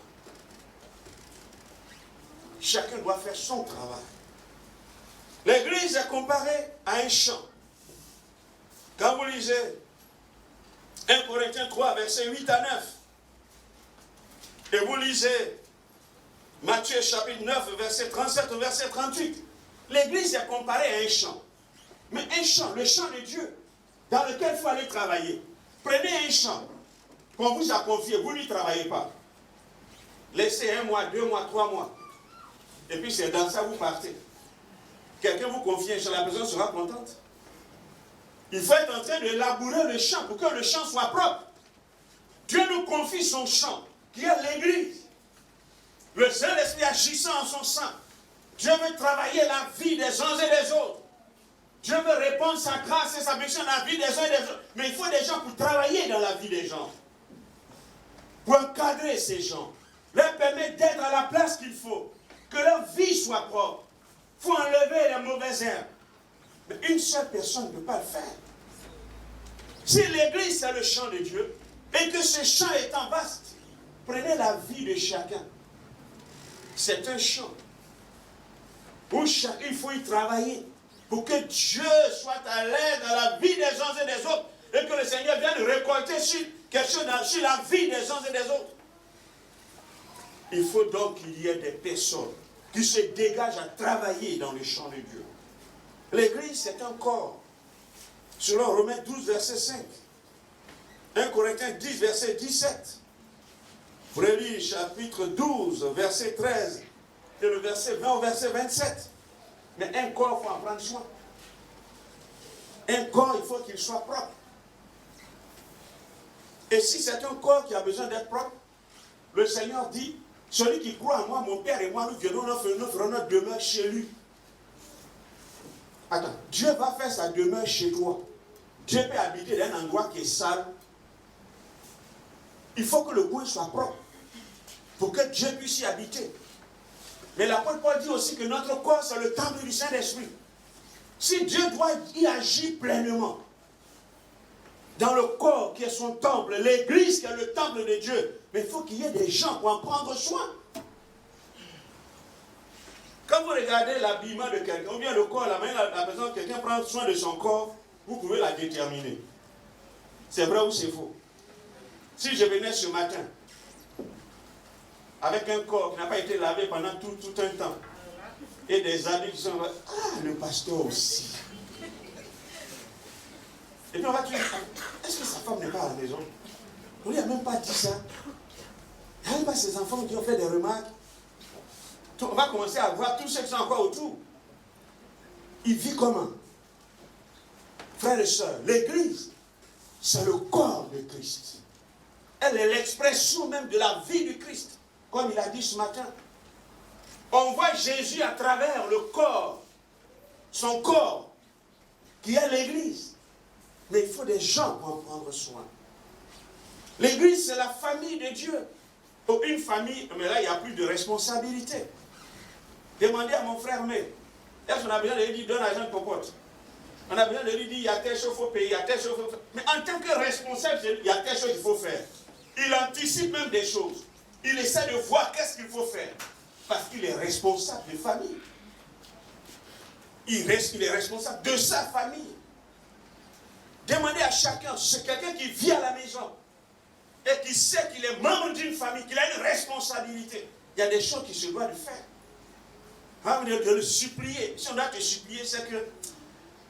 Chacun doit faire son travail. L'église est comparée à un champ. Quand vous lisez 1 Corinthiens 3, versets 8 à 9, et vous lisez Matthieu chapitre 9, verset 37 au verset 38, l'église est comparée à un champ. Mais un champ, le champ de Dieu, dans lequel il faut aller travailler. Prenez un champ qu'on vous a confié, vous n'y travaillez pas. Laissez 1 mois, 2 mois, 3 mois. Et puis c'est dans ça que vous partez. Quelqu'un vous confie un champ, la personne sera contente. Il faut être en train de labourer le champ pour que le champ soit propre. Dieu nous confie son champ, qui est l'église. Le Saint-Esprit agissant en son sang. Dieu veut travailler la vie des uns et des autres. Dieu veut répondre sa grâce et sa bénédiction dans la vie des uns et des autres. Mais il faut des gens pour travailler dans la vie des gens. Pour encadrer ces gens. Leur permettre d'être à la place qu'il faut. Que leur vie soit propre. Il faut enlever les mauvaises herbes. Mais une seule personne ne peut pas le faire. Si l'église c'est le champ de Dieu, et que ce champ étant vaste, prenez la vie de chacun. C'est un champ où chacun, il faut y travailler pour que Dieu soit à l'aise dans la vie des uns et des autres et que le Seigneur vienne récolter sur quelque chose sur la vie des uns et des autres. Il faut donc qu'il y ait des personnes qui se dégagent à travailler dans le champ de Dieu. L'église, c'est un corps. Selon Romains 12, verset 5. 1 Corinthiens 10, verset 17. Vous relire chapitre 12, verset 13. Et le verset 20 au verset 27. Mais un corps, il faut en prendre soin. Un corps, il faut qu'il soit propre. Et si c'est un corps qui a besoin d'être propre, le Seigneur dit, celui qui croit en moi, mon Père et moi, nous viendrons, nous ferons notre demeure chez lui. Attends, Dieu va faire sa demeure chez toi. Dieu peut habiter dans un endroit qui est sale. Il faut que le coin soit propre pour que Dieu puisse y habiter. Mais l'apôtre Paul dit aussi que notre corps, c'est le temple du Saint-Esprit. Si Dieu doit y agir pleinement, dans le corps qui est son temple, l'église qui est le temple de Dieu, mais il faut qu'il y ait des gens pour en prendre soin. Quand vous regardez l'habillement de quelqu'un, ou bien le corps, la manière la personne, quelqu'un prend soin de son corps, vous pouvez la déterminer. C'est vrai ou c'est faux? Si je venais ce matin, avec un corps qui n'a pas été lavé pendant tout un temps, et des habits qui sont... Ah, le pasteur aussi. Et puis on va dire, est-ce que sa femme n'est pas à la maison? On lui a même pas dit ça. Il n'y a même pas ses enfants qui ont fait des remarques. On va commencer à voir tous ceux qui sont encore autour. Il vit comment? Frères et sœurs, l'église, c'est le corps de Christ. Elle est l'expression même de la vie du Christ. Comme il a dit ce matin. On voit Jésus à travers le corps, son corps, qui est l'église. Mais il faut des gens pour en prendre soin. L'église, c'est la famille de Dieu. Pour une famille, mais là, il n'y a plus de responsabilité. Demandez à mon frère, mais est-ce qu'on a besoin de lui dire, donne l'argent de popote? On a besoin de lui dire, il y a telle chose qu'il faut payer, il y a telle chose qu'il faut faire. Mais en tant que responsable, il y a telle chose qu'il faut faire. Il anticipe même des choses. Il essaie de voir qu'est-ce qu'il faut faire. Parce qu'il est responsable de famille. il est responsable de sa famille. Demandez à chacun, c'est quelqu'un qui vit à la maison et qui sait qu'il est membre d'une famille, qu'il a une responsabilité. Il y a des choses qu'il se doit de faire. De le supplier. Si on doit te supplier, c'est que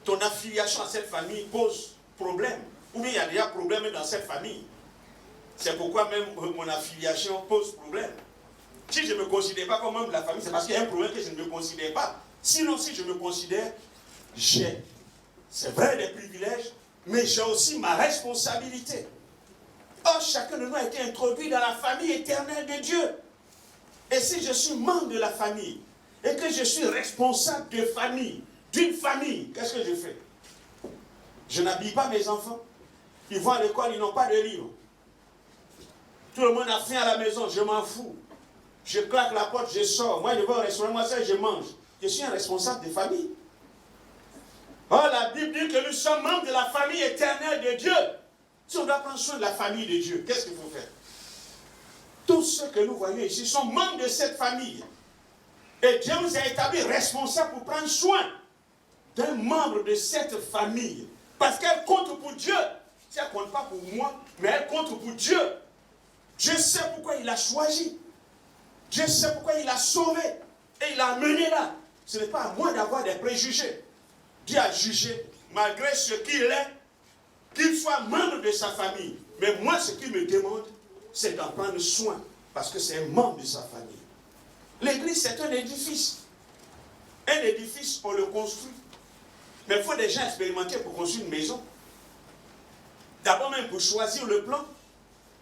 ton affiliation à cette famille pose problème. Ou bien il y a déjà problème dans cette famille. C'est pourquoi même mon affiliation pose problème. Si je ne me considère pas comme membre de la famille, c'est parce qu'il y a un problème que je ne me considère pas. Sinon, si je me considère, j'ai, c'est vrai, des privilèges, mais j'ai aussi ma responsabilité. Or, chacun de nous a été introduit dans la famille éternelle de Dieu. Et si je suis membre de la famille, et que je suis responsable de famille, d'une famille, qu'est-ce que je fais? Je n'habille pas mes enfants. Ils vont à l'école, ils n'ont pas de livres. Tout le monde a faim à la maison, je m'en fous. Je claque la porte, je sors. Moi, je vais au restaurant, moi, ça, je mange. Je suis un responsable de famille. Or, la Bible dit que nous sommes membres de la famille éternelle de Dieu. Si on doit prendre soin de la famille de Dieu, qu'est-ce qu'il faut faire? Tous ceux que nous voyons ici sont membres de cette famille. Et Dieu nous a établis responsables pour prendre soin d'un membre de cette famille. Parce qu'elle compte pour Dieu. Si elle ne compte pas pour moi, mais elle compte pour Dieu. Dieu sait pourquoi il l'a choisi. Dieu sait pourquoi il l'a sauvé. Et il l'a amené là. Ce n'est pas à moi d'avoir des préjugés. Dieu a jugé, malgré ce qu'il est, qu'il soit membre de sa famille. Mais moi, ce qu'il me demande, c'est d'en prendre soin. Parce que c'est un membre de sa famille. L'église, c'est un édifice. Un édifice, on le construit. Mais il faut déjà expérimenter pour construire une maison. D'abord même pour choisir le plan,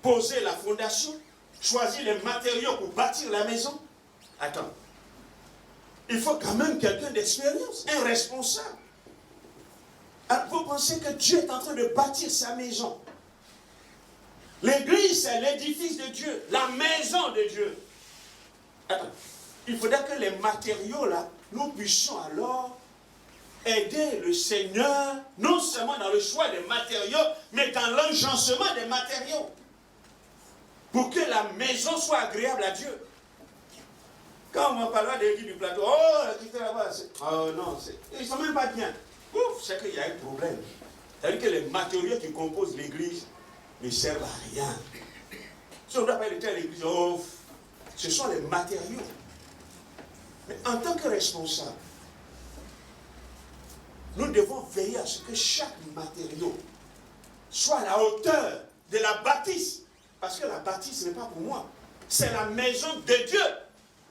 poser la fondation, choisir les matériaux pour bâtir la maison. Attends. Il faut quand même quelqu'un d'expérience, un responsable. Alors, vous pensez que Dieu est en train de bâtir sa maison. L'église, c'est l'édifice de Dieu, la maison de Dieu. Attends. Il faudrait que les matériaux là, nous puissions alors aider le Seigneur, non seulement dans le choix des matériaux, mais dans l'agencement des matériaux. Pour que la maison soit agréable à Dieu. Quand on parlera de l'église du plateau, oh, l'église là-bas, oh non, ils ne sont même pas bien. Ouf, c'est qu'il y a un problème. C'est-à-dire que les matériaux qui composent l'église ne servent à rien. Si on doit parler de telle église, oh, ce sont les matériaux. Mais en tant que responsable, nous devons veiller à ce que chaque matériau soit à la hauteur de la bâtisse. Parce que la bâtisse, ce n'est pas pour moi. C'est la maison de Dieu.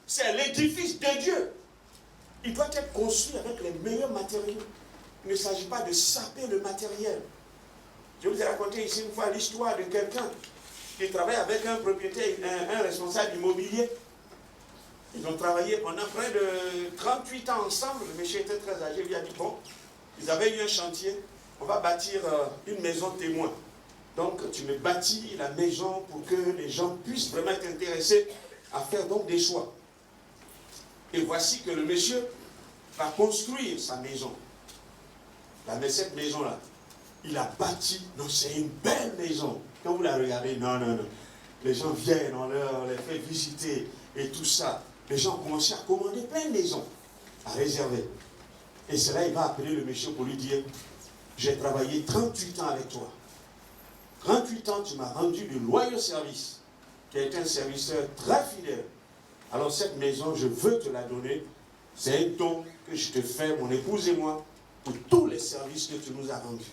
C'est l'édifice de Dieu. Il doit être construit avec les meilleurs matériaux. Il ne s'agit pas de saper le matériel. Je vous ai raconté ici une fois l'histoire de quelqu'un qui travaille avec un propriétaire, un responsable immobilier. Ils ont travaillé pendant près de 38 ans ensemble. Le monsieur était très âgé. Il lui a dit, bon, ils avaient eu un chantier. On va bâtir une maison témoin. Donc, tu me bâtis la maison pour que les gens puissent vraiment être intéressés à faire donc des choix. Et voici que le monsieur va construire sa maison. Mais cette maison-là, il a bâti, donc c'est une belle maison. Quand vous la regardez, non. Les gens viennent, on les fait visiter et tout ça. Les gens ont commencé à commander plein de maisons, à réserver. Et c'est là il va appeler le monsieur pour lui dire, j'ai travaillé 38 ans avec toi. 38 ans, tu m'as rendu de loyaux services. Tu as été un serviceur très fidèle. Alors cette maison, je veux te la donner. C'est un don que je te fais, mon épouse et moi, pour tous les services que tu nous as rendus.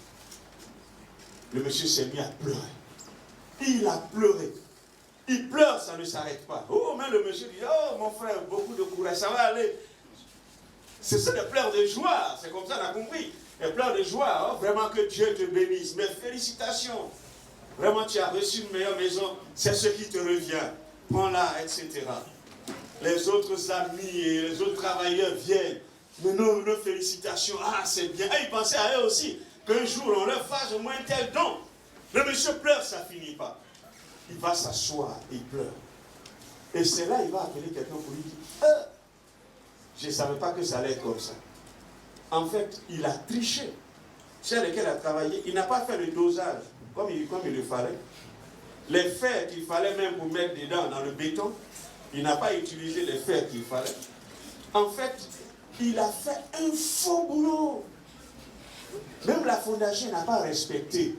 Le monsieur s'est mis à pleurer. Il a pleuré. Il pleure, ça ne s'arrête pas. Oh, mais le monsieur dit, oh mon frère, beaucoup de courage, ça va aller. C'est ça des pleurs de joie, c'est comme ça qu'on a compris. Des pleurs de joie, oh, vraiment que Dieu te bénisse. Mes félicitations. Vraiment, tu as reçu une meilleure maison, c'est ce qui te revient. Prends-la, etc. Les autres amis et les autres travailleurs viennent. Mais nos félicitations, ah c'est bien. Et ils pensaient à eux aussi, qu'un jour on leur fasse au moins tel don. Le monsieur pleure, ça ne finit pas. Il va s'asseoir, il pleure. Et c'est là, il va appeler quelqu'un pour lui dire, je ne savais pas que ça allait être comme ça. En fait, il a triché. Chez lesquels il a travaillé, il n'a pas fait le dosage comme il le fallait. Les fers qu'il fallait même pour mettre dedans dans le béton, il n'a pas utilisé les fers qu'il fallait. En fait, il a fait un faux boulot. Même la fondation n'a pas respecté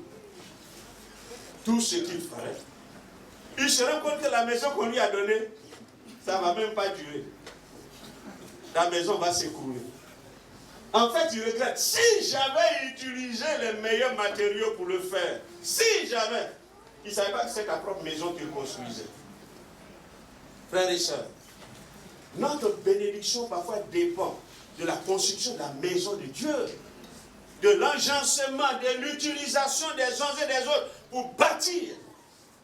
tout ce qu'il fallait. Il se rend compte que la maison qu'on lui a donnée, ça ne va même pas durer. La maison va s'écrouler. En fait, il regrette. Si j'avais utilisé les meilleurs matériaux pour le faire, si j'avais, il ne savait pas que c'est sa propre maison qu'il construisait. Frères et sœurs, notre bénédiction parfois dépend de la construction de la maison de Dieu, de l'agencement, de l'utilisation des uns et des autres pour bâtir.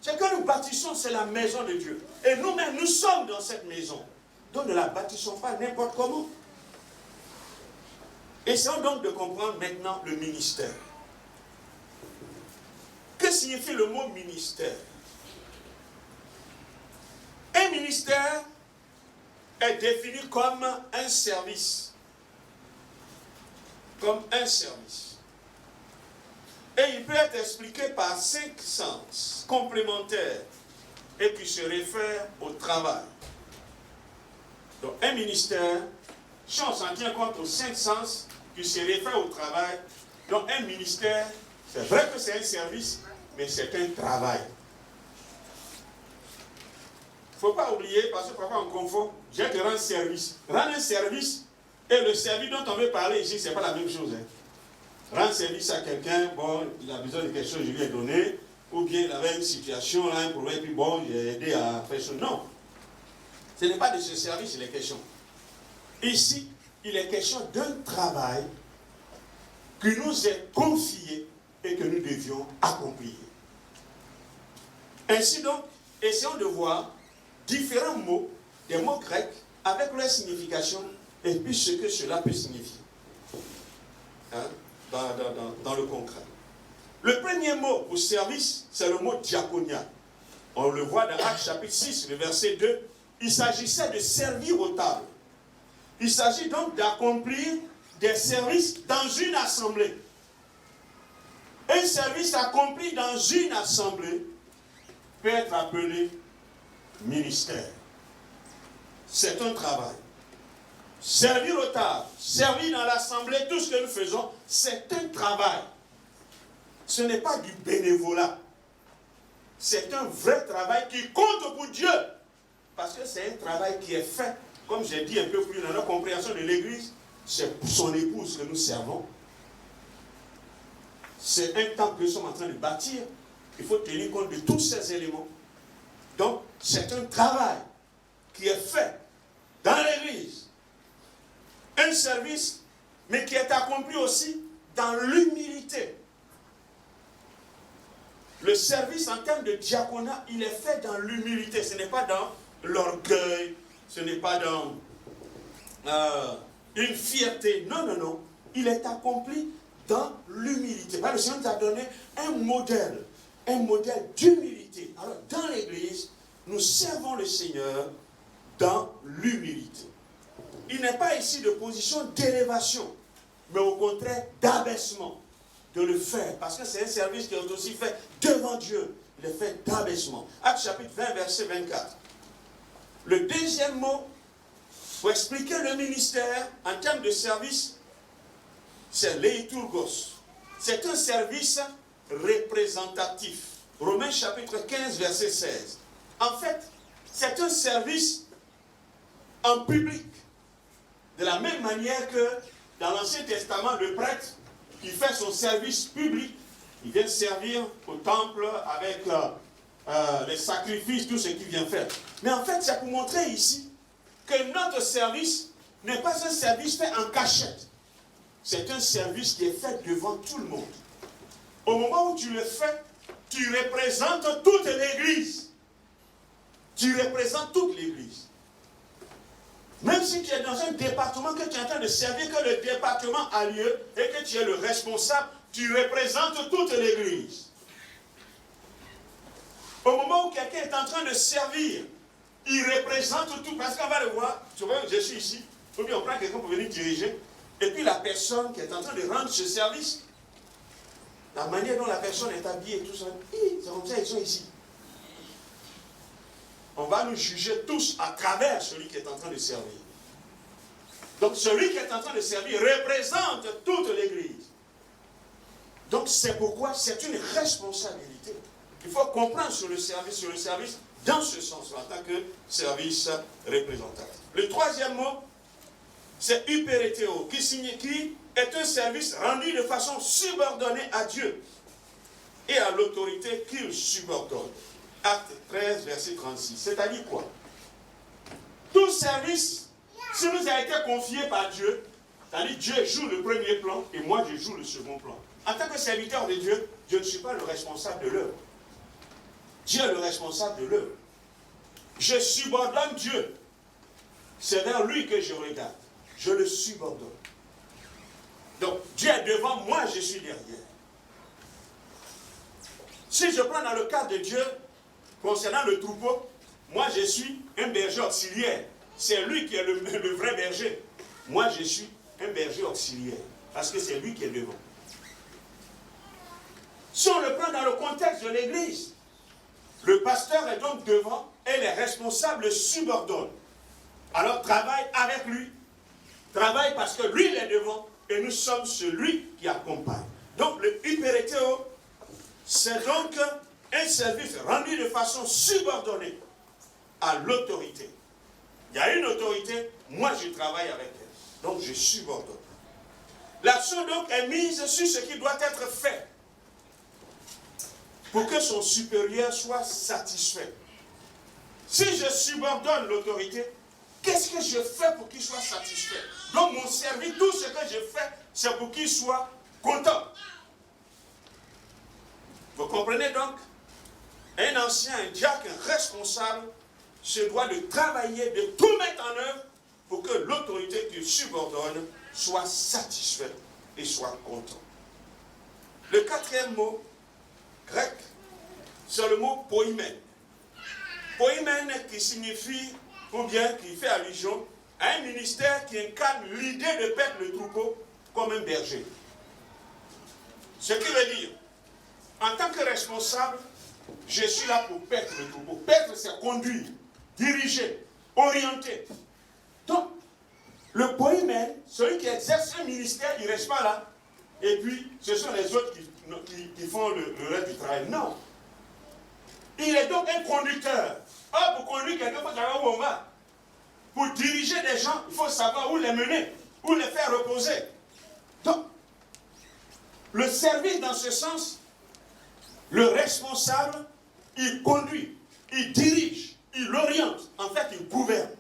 Ce que nous bâtissons, c'est la maison de Dieu. Et nous-mêmes, nous sommes dans cette maison. Donc ne la bâtissons pas n'importe comment. Essayons donc de comprendre maintenant le ministère. Que signifie le mot ministère? Un ministère est défini comme un service. Comme un service. Et il peut être expliqué par 5 sens complémentaires et qui se réfèrent au travail. Donc un ministère, si on s'en tient compte aux 5 sens qui se réfèrent au travail, donc un ministère, c'est vrai que c'est un service, mais c'est un travail. Il ne faut pas oublier, parce que parfois on confond, j'ai te rendre service. Rendre un service et le service dont on veut parler ici, ce n'est pas la même chose. Rendre service à quelqu'un, bon, il a besoin de quelque chose, je lui ai donné, ou bien il avait une situation, là, un problème, puis bon, j'ai aidé à faire ça. Non. Ce n'est pas de ce service qu'il est question. Ici, il est question d'un travail qui nous est confié et que nous devions accomplir. Ainsi donc, essayons de voir différents mots, des mots grecs, avec leur signification et puis ce que cela peut signifier. Hein? Dans le concret. Le premier mot pour service, c'est le mot diaconia. On le voit dans Actes chapitre 6, le verset 2. Il s'agissait de servir aux tables. Il s'agit donc d'accomplir des services dans une assemblée. Un service accompli dans une assemblée peut être appelé ministère. C'est un travail. Servir aux tables, servir dans l'assemblée, tout ce que nous faisons, c'est un travail. Ce n'est pas du bénévolat. C'est un vrai travail qui compte pour Dieu. Parce que c'est un travail qui est fait, comme j'ai dit un peu plus dans la compréhension de l'Église, c'est pour son épouse que nous servons. C'est un temple que nous sommes en train de bâtir. Il faut tenir compte de tous ces éléments. Donc, c'est un travail qui est fait dans l'Église. Un service, mais qui est accompli aussi dans l'humilité. Le service en termes de diaconat, il est fait dans l'humilité. Ce n'est pas dans l'orgueil, ce n'est pas dans une fierté. Non, non, non. Il est accompli dans l'humilité. Le Seigneur nous a donné un modèle d'humilité. Alors, dans l'Église, nous servons le Seigneur dans l'humilité. Il n'est pas ici de position d'élévation, mais au contraire d'abaissement, de le faire, parce que c'est un service qui est aussi fait devant Dieu. Il est fait d'abaissement. Actes chapitre 20, verset 24. Le deuxième mot, pour expliquer le ministère en termes de service, c'est leiturgos. C'est un service représentatif. Romains chapitre 15, verset 16. En fait, c'est un service en public. De la même manière que dans l'Ancien Testament, le prêtre qui fait son service public, il vient servir au temple avec les sacrifices, tout ce qu'il vient faire. Mais en fait, c'est pour montrer ici que notre service n'est pas un service fait en cachette. C'est un service qui est fait devant tout le monde. Au moment où tu le fais, tu représentes toute l'Église. Tu représentes toute l'Église. Même si tu es dans un département que tu es en train de servir, que le département a lieu et que tu es le responsable, tu représentes toute l'Église. Au moment où quelqu'un est en train de servir, il représente tout. Parce qu'on va le voir, tu vois, je suis ici, ou bien on prend quelqu'un pour venir diriger, et puis la personne qui est en train de rendre ce service, la manière dont la personne est habillée, tout ça, c'est comme ça, ils sont ici. On va nous juger tous à travers celui qui est en train de servir. Donc celui qui est en train de servir représente toute l'Église. Donc c'est pourquoi c'est une responsabilité. Il faut comprendre sur le service dans ce sens-là, en tant que service représentatif. Le troisième mot, c'est hyperéthéo, qui est un service rendu de façon subordonnée à Dieu et à l'autorité qu'il subordonne. Acte 13, verset 36. C'est-à-dire quoi? Tout service, si nous a été confié par Dieu, c'est-à-dire Dieu joue le premier plan et moi je joue le second plan. En tant que serviteur de Dieu, je ne suis pas le responsable de l'œuvre. Dieu est le responsable de l'œuvre. Je subordonne Dieu. C'est vers lui que je regarde. Je le subordonne. Donc, Dieu est devant moi, je suis derrière. Si je prends dans le cas de Dieu, concernant le troupeau, moi je suis un berger auxiliaire. C'est lui qui est le vrai berger. Moi je suis un berger auxiliaire. Parce que c'est lui qui est devant. Si on le prend dans le contexte de l'Église, le pasteur est donc devant et les responsables le subordonnent. Alors travaille avec lui. Travaille parce que lui il est devant et nous sommes celui qui accompagne. Donc le hyperéthéo, c'est donc un service rendu de façon subordonnée à l'autorité. Il y a une autorité, moi je travaille avec elle. Donc je subordonne. L'action donc est mise sur ce qui doit être fait pour que son supérieur soit satisfait. Si je subordonne l'autorité, qu'est-ce que je fais pour qu'il soit satisfait? Donc mon service, tout ce que je fais, c'est pour qu'il soit content. Vous comprenez donc? Un ancien, un diacre, un responsable se doit de travailler, de tout mettre en œuvre pour que l'autorité qu'il subordonne soit satisfaite et soit content. Le quatrième mot grec, c'est le mot poïmen. Poïmen qui signifie, ou bien qui fait allusion à un ministère qui incarne l'idée de paître le troupeau comme un berger. Ce qui veut dire, en tant que responsable, je suis là pour paître le troupeau. Paître, c'est conduire, diriger, orienter. Donc, le poïmen, celui qui exerce un ministère, il ne reste pas là. Et puis, ce sont les autres qui font le reste du travail. Non. Il est donc un conducteur. Or, pour conduire quelqu'un, il faut savoir où on va. Pour diriger des gens, il faut savoir où les mener, où les faire reposer. Donc, le service dans ce sens, le responsable, il conduit, il dirige, il oriente, en fait, il gouverne.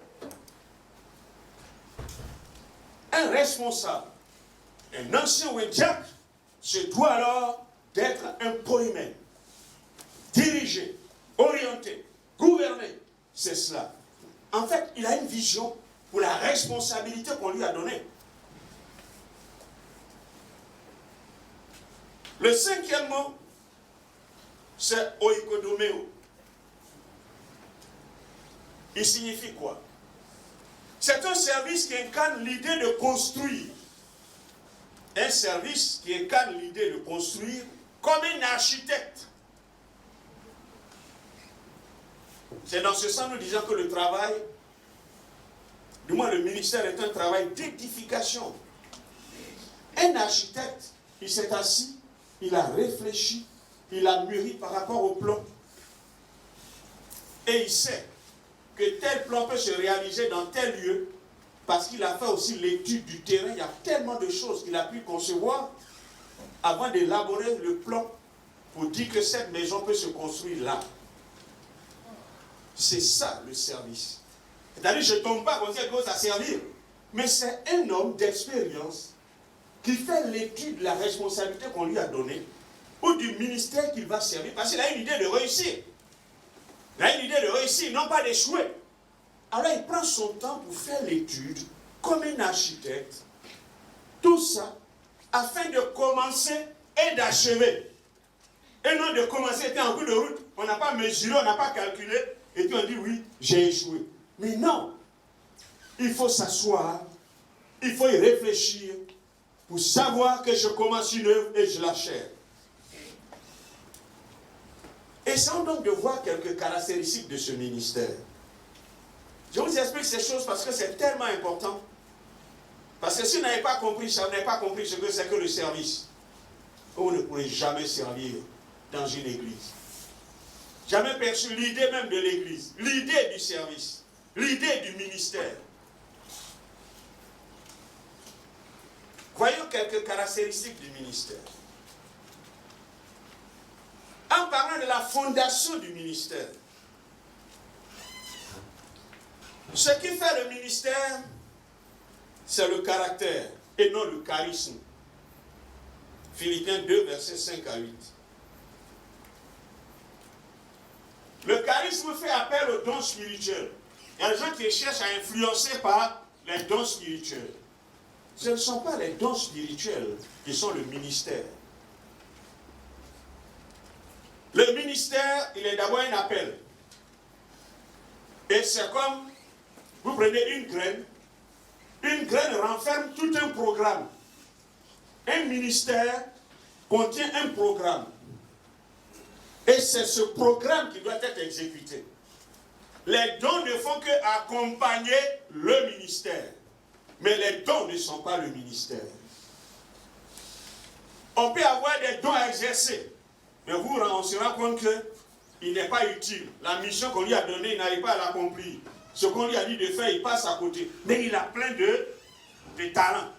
Un responsable, un ancien ou un diacre, se doit alors d'être un poïmen. Diriger, orienter, gouverner, c'est cela. En fait, il a une vision pour la responsabilité qu'on lui a donnée. Le cinquième mot, c'est oikodomeo. Il signifie quoi? C'est un service qui incarne l'idée de construire. Un service qui incarne l'idée de construire comme un architecte. C'est dans ce sens que nous disons que le travail, du moins le ministère, est un travail d'édification. Un architecte, il s'est assis, il a réfléchi, il a mûri par rapport au plan. Et il sait que tel plan peut se réaliser dans tel lieu parce qu'il a fait aussi l'étude du terrain. Il y a tellement de choses qu'il a pu concevoir avant d'élaborer le plan pour dire que cette maison peut se construire là. C'est ça le service. C'est-à-dire, je ne tombe pas comme quelque chose à servir, mais c'est un homme d'expérience qui fait l'étude de la responsabilité qu'on lui a donnée ou du ministère qu'il va servir, parce qu'il a une idée de réussir. Il a une idée de réussir, non pas d'échouer. Alors il prend son temps pour faire l'étude, comme un architecte, tout ça, afin de commencer et d'achever. Et non de commencer, était en cours de route, on n'a pas mesuré, on n'a pas calculé, et puis on dit oui, j'ai échoué. Mais non, il faut s'asseoir, il faut y réfléchir, pour savoir que je commence une œuvre et je l'achève. Essayons donc de voir quelques caractéristiques de ce ministère. Je vous explique ces choses parce que c'est tellement important. Parce que si vous n'avez pas compris ça, vous n'avez pas compris ce que c'est que le service, vous ne pourrez jamais servir dans une église. Jamais perçu l'idée même de l'église, l'idée du service, l'idée du ministère. Voyons quelques caractéristiques du ministère. En parlant de la fondation du ministère, ce qui fait le ministère, c'est le caractère et non le charisme. Philippiens 2, versets 5 à 8. Le charisme fait appel aux dons spirituels. Il y a des gens qui cherchent à influencer par les dons spirituels. Ce ne sont pas les dons spirituels qui sont le ministère. Le ministère, il est d'abord un appel. Et c'est comme, vous prenez une graine renferme tout un programme. Un ministère contient un programme. Et c'est ce programme qui doit être exécuté. Les dons ne font qu'accompagner le ministère. Mais les dons ne sont pas le ministère. On peut avoir des dons à exercer. Mais on se rend compte qu'il n'est pas utile. La mission qu'on lui a donnée, il n'arrive pas à l'accomplir. Ce qu'on lui a dit de faire, il passe à côté. Mais il a plein de talents.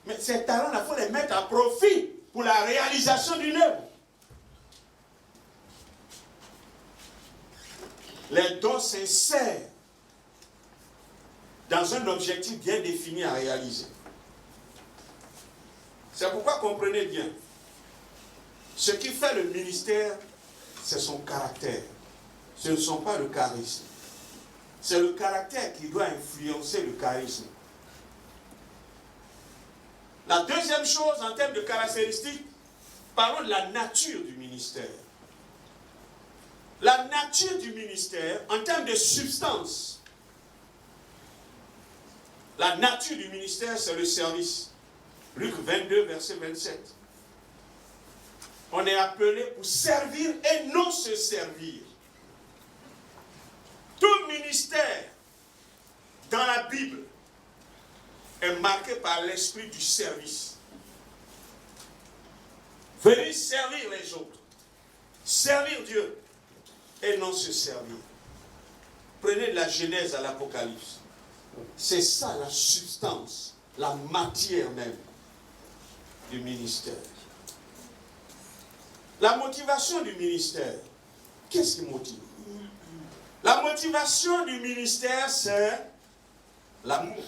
Mais ces talents-là, il faut les mettre à profit pour la réalisation d'une œuvre. Les dons s'insèrent dans un objectif bien défini à réaliser. C'est pourquoi comprenez bien, ce qui fait le ministère, c'est son caractère. Ce ne sont pas le charisme. C'est le caractère qui doit influencer le charisme. La deuxième chose en termes de caractéristiques, parlons de la nature du ministère. La nature du ministère, en termes de substance, la nature du ministère, c'est le service. Luc 22, verset 27. On est appelé pour servir et non se servir. Tout ministère dans la Bible est marqué par l'esprit du service. Venir servir les autres, servir Dieu et non se servir. Prenez de la Genèse à l'Apocalypse. C'est ça la substance, la matière même du ministère. La motivation du ministère, qu'est-ce qui motive? La motivation du ministère, c'est l'amour.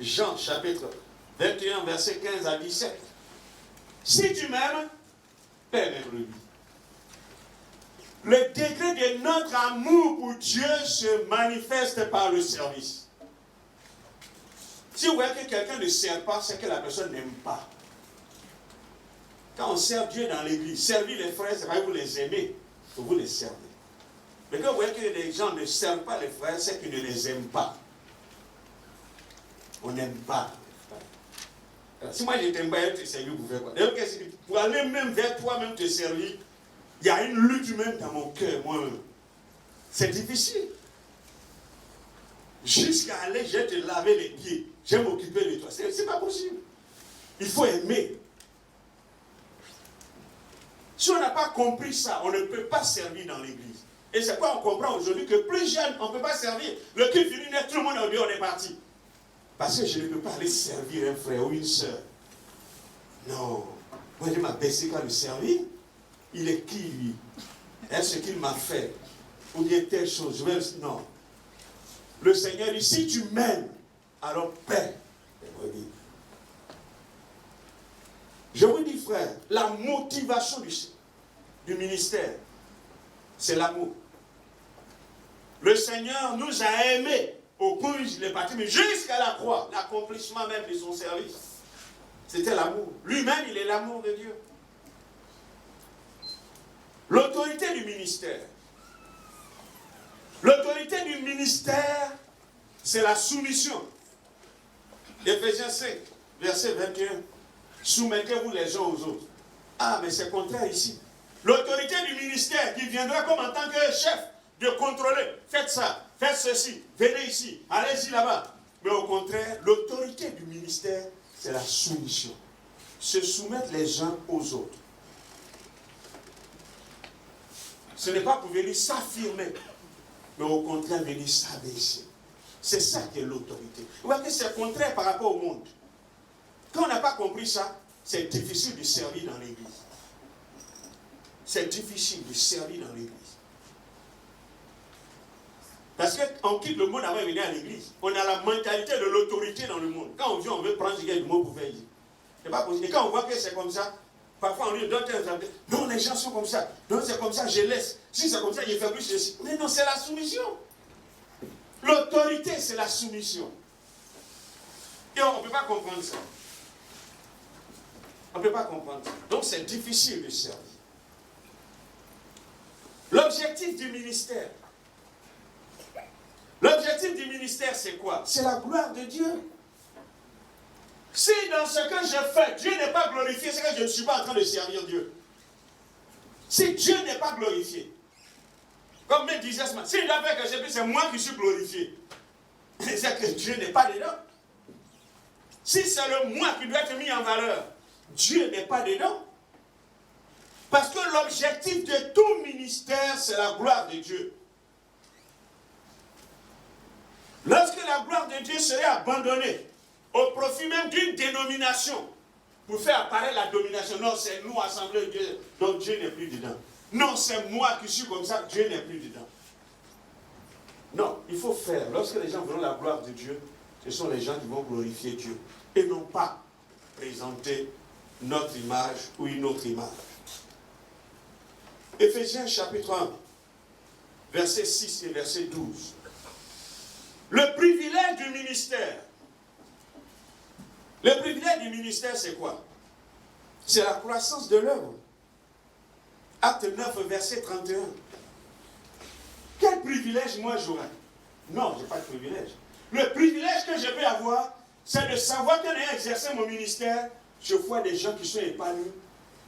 Jean, chapitre 21, verset 15 à 17. Si tu m'aimes, aime-le. Le degré de notre amour pour Dieu se manifeste par le service. Si vous voyez que quelqu'un ne sert pas, c'est que la personne n'aime pas. Quand on sert Dieu dans l'église, servir les frères, c'est pas que vous les aimez, que vous les servez. Mais quand vous voyez que les gens ne servent pas les frères, c'est qu'ils ne les aiment pas. On n'aime pas. Alors, si moi je t'aime pas, te servir pour faire quoi? Pour aller même vers toi-même te servir, il y a une lutte même dans mon cœur, moi-même. C'est difficile. Jusqu'à aller, je vais te laver les pieds, je vais m'occuper de toi. C'est pas possible. Il faut aimer. Si on n'a pas compris ça, on ne peut pas servir dans l'église. Et c'est quoi on comprend aujourd'hui que plus jeune, on ne peut pas servir. Le culte finit, tout le monde est au on est parti. Parce que je ne peux pas aller servir un frère ou une soeur. Non. Moi, je m'abaisser qu'à le servir. Il est qui, lui? Est-ce qu'il m'a fait? Ou bien telle chose? Je vais dire non. Le Seigneur dit, si tu m'aimes, alors paie. Je vous dis, frère, la motivation du ministère, c'est l'amour. Le Seigneur nous a aimés au point où il est parti, mais jusqu'à la croix, l'accomplissement même de son service. C'était l'amour. Lui-même, il est l'amour de Dieu. L'autorité du ministère. L'autorité du ministère, c'est la soumission. Éphésiens 5, verset 21. Soumettez-vous les uns aux autres. Ah, mais c'est contraire ici. L'autorité du ministère qui viendra comme en tant que chef de contrôler. Faites ça, faites ceci, venez ici, allez-y là-bas. Mais au contraire, l'autorité du ministère, c'est la soumission. Se soumettre les uns aux autres. Ce n'est pas pour venir s'affirmer, mais au contraire venir s'abaisser. C'est ça qui est l'autorité. Vous voyez que c'est contraire par rapport au monde. Quand on n'a pas compris ça, c'est difficile de servir dans l'église. C'est difficile de servir dans l'église. Parce qu'on quitte le monde avant de venir à l'église. On a la mentalité de l'autorité dans le monde. Quand on vient, on veut prendre ce qu'il y a du mot pour faire dire. C'est pas possible. Et quand on voit que c'est comme ça, parfois on lui donne un exemple. Non, les gens sont comme ça. Non, c'est comme ça, je laisse. Si c'est comme ça, il fait plus ceci. Mais non, c'est la soumission. L'autorité, c'est la soumission. Et on ne peut pas comprendre ça. On ne peut pas comprendre ça. Donc c'est difficile de servir. L'objectif du ministère. L'objectif du ministère, c'est quoi? C'est la gloire de Dieu. Si dans ce que je fais, Dieu n'est pas glorifié, c'est que je ne suis pas en train de servir Dieu. Si Dieu n'est pas glorifié, comme me disait ce matin, si il doit faire quelque chose, c'est moi qui suis glorifié. C'est que Dieu n'est pas dedans. Si c'est le moi qui doit être mis en valeur, Dieu n'est pas dedans. Parce que l'objectif de tout ministère, c'est la gloire de Dieu. Lorsque la gloire de Dieu serait abandonnée au profit même d'une dénomination pour faire apparaître la domination, non, c'est nous, Assemblée de Dieu, donc Dieu n'est plus dedans. Non, c'est moi qui suis comme ça, Dieu n'est plus dedans. Non, il faut faire. Lorsque les gens verront la gloire de Dieu, ce sont les gens qui vont glorifier Dieu et non pas présenter notre image ou une autre image. Éphésiens chapitre 1, verset 6 et verset 12. Le privilège du ministère. Le privilège du ministère, c'est quoi? C'est la croissance de l'œuvre. Acte 9, verset 31. Quel privilège moi j'aurai? Non, je n'ai pas de privilège. Le privilège que je peux avoir, c'est de savoir qu'en ayant exercé mon ministère, je vois des gens qui sont épanouis,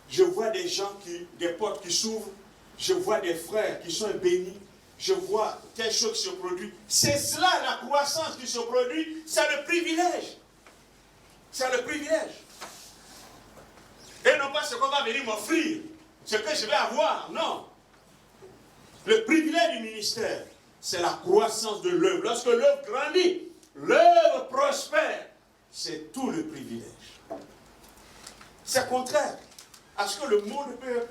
je vois des gens des portes qui s'ouvrent, je vois des frères qui sont bénis, je vois quelque chose qui se produit. C'est cela la croissance qui se produit, c'est le privilège. C'est le privilège. Et non pas ce qu'on va venir m'offrir, ce que je vais avoir, non. Le privilège du ministère, c'est la croissance de l'œuvre. Lorsque l'œuvre grandit, l'œuvre prospère, c'est tout le privilège. C'est contraire à ce que le monde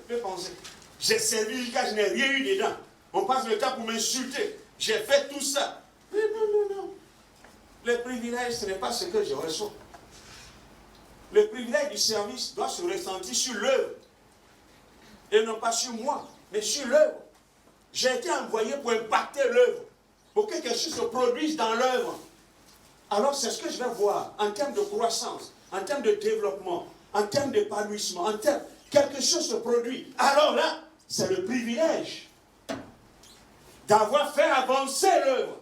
peut penser. J'ai servi jusqu'à je n'ai rien eu dedans. On passe le temps pour m'insulter. J'ai fait tout ça. Mais non. Le privilège, ce n'est pas ce que je reçois. Le privilège du service doit se ressentir sur l'œuvre. Et non pas sur moi, mais sur l'œuvre. J'ai été envoyé pour impacter l'œuvre, pour que quelque chose se produise dans l'œuvre. Alors c'est ce que je vais voir en termes de croissance, en termes de développement, en termes d'épanouissement, en termes quelque chose se produit. Alors là, c'est le privilège d'avoir fait avancer l'œuvre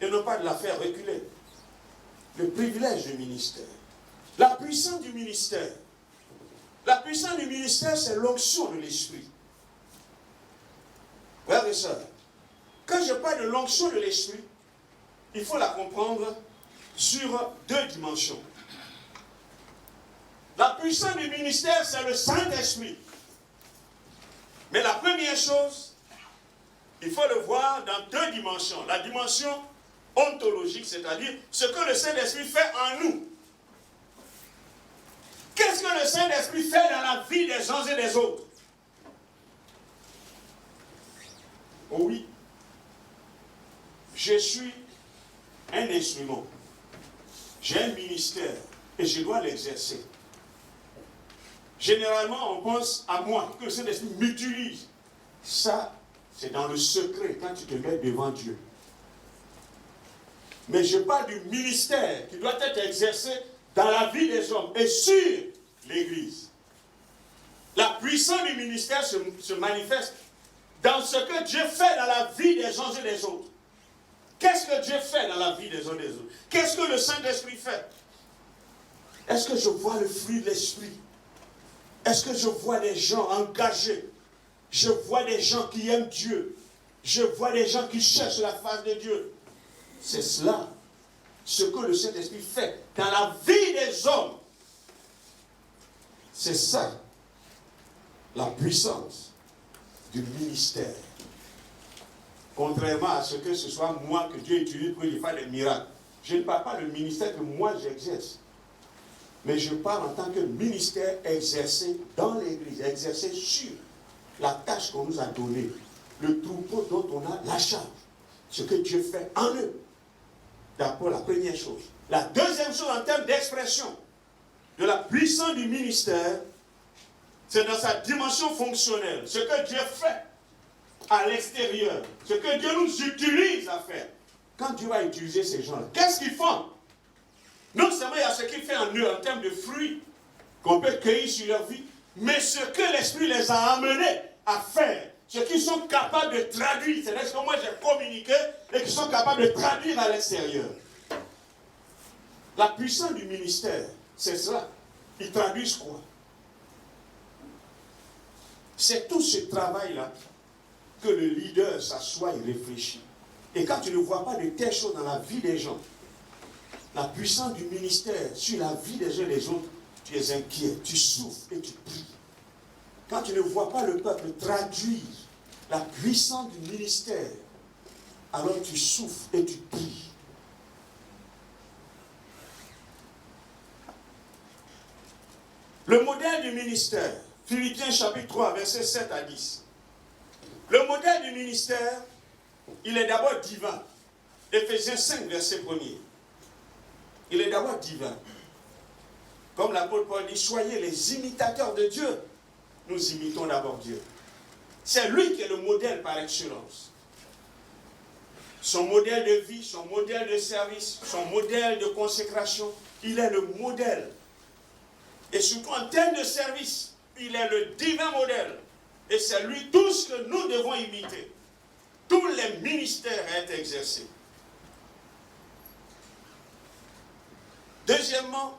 et non pas de la faire reculer. Le privilège du ministère. La puissance du ministère. La puissance du ministère, c'est l'onction de l'esprit. Frères et sœurs, quand je parle de l'onction de l'esprit, il faut la comprendre sur deux dimensions. La puissance du ministère, c'est le Saint-Esprit. Mais la première chose, il faut le voir dans deux dimensions. La dimension ontologique, c'est-à-dire ce que le Saint-Esprit fait en nous. Qu'est-ce que le Saint-Esprit fait dans la vie des uns et des autres? Oh oui, je suis un instrument. J'ai un ministère et je dois l'exercer. Généralement, on pense à moi, que le Saint-Esprit m'utilise. Ça, c'est dans le secret, quand tu te mets devant Dieu. Mais je parle du ministère qui doit être exercé dans la vie des hommes et sur l'Église. La puissance du ministère se manifeste dans ce que Dieu fait dans la vie des uns et des autres. Qu'est-ce que Dieu fait dans la vie des uns et des autres? Qu'est-ce que le Saint-Esprit fait? Est-ce que je vois le fruit de l'Esprit? Est-ce que je vois des gens engagés? Je vois des gens qui aiment Dieu. Je vois des gens qui cherchent la face de Dieu. C'est cela ce que le Saint-Esprit fait dans la vie des hommes. C'est ça, la puissance du ministère. Contrairement à ce que ce soit moi que Dieu utilise pour faire des miracles. Je ne parle pas du ministère que moi j'exerce. Mais je parle en tant que ministère exercé dans l'Église, exercé sur la tâche qu'on nous a donnée, le troupeau dont on a la charge, ce que Dieu fait en eux. D'abord, la première chose. La deuxième chose en termes d'expression de la puissance du ministère, c'est dans sa dimension fonctionnelle. Ce que Dieu fait à l'extérieur, ce que Dieu nous utilise à faire. Quand Dieu va utiliser ces gens-là, qu'est-ce qu'ils font? Non seulement il y a ce qu'il fait en eux en termes de fruits qu'on peut cueillir sur leur vie, mais ce que l'Esprit les a amenés à faire, ce qu'ils sont capables de traduire, c'est ce que moi j'ai communiqué et qu'ils sont capables de traduire à l'extérieur. La puissance du ministère, c'est ça. Ils traduisent quoi? C'est tout ce travail-là que le leader s'assoit et réfléchit. Et quand tu ne vois pas de telles choses dans la vie des gens, la puissance du ministère sur la vie des uns et des autres, tu es inquiet, tu souffres et tu pries. Quand tu ne vois pas le peuple traduire la puissance du ministère, alors tu souffres et tu pries. Le modèle du ministère, Philippiens chapitre 3, versets 7 à 10. Le modèle du ministère, il est d'abord divin. Éphésiens 5, verset 1er. Il est d'abord divin. Comme l'apôtre Paul dit, soyez les imitateurs de Dieu. Nous imitons d'abord Dieu. C'est lui qui est le modèle par excellence. Son modèle de vie, son modèle de service, son modèle de consécration, il est le modèle. Et surtout en termes de service, il est le divin modèle. Et c'est lui tout ce que nous devons imiter. Tous les ministères à être exercés. Deuxièmement,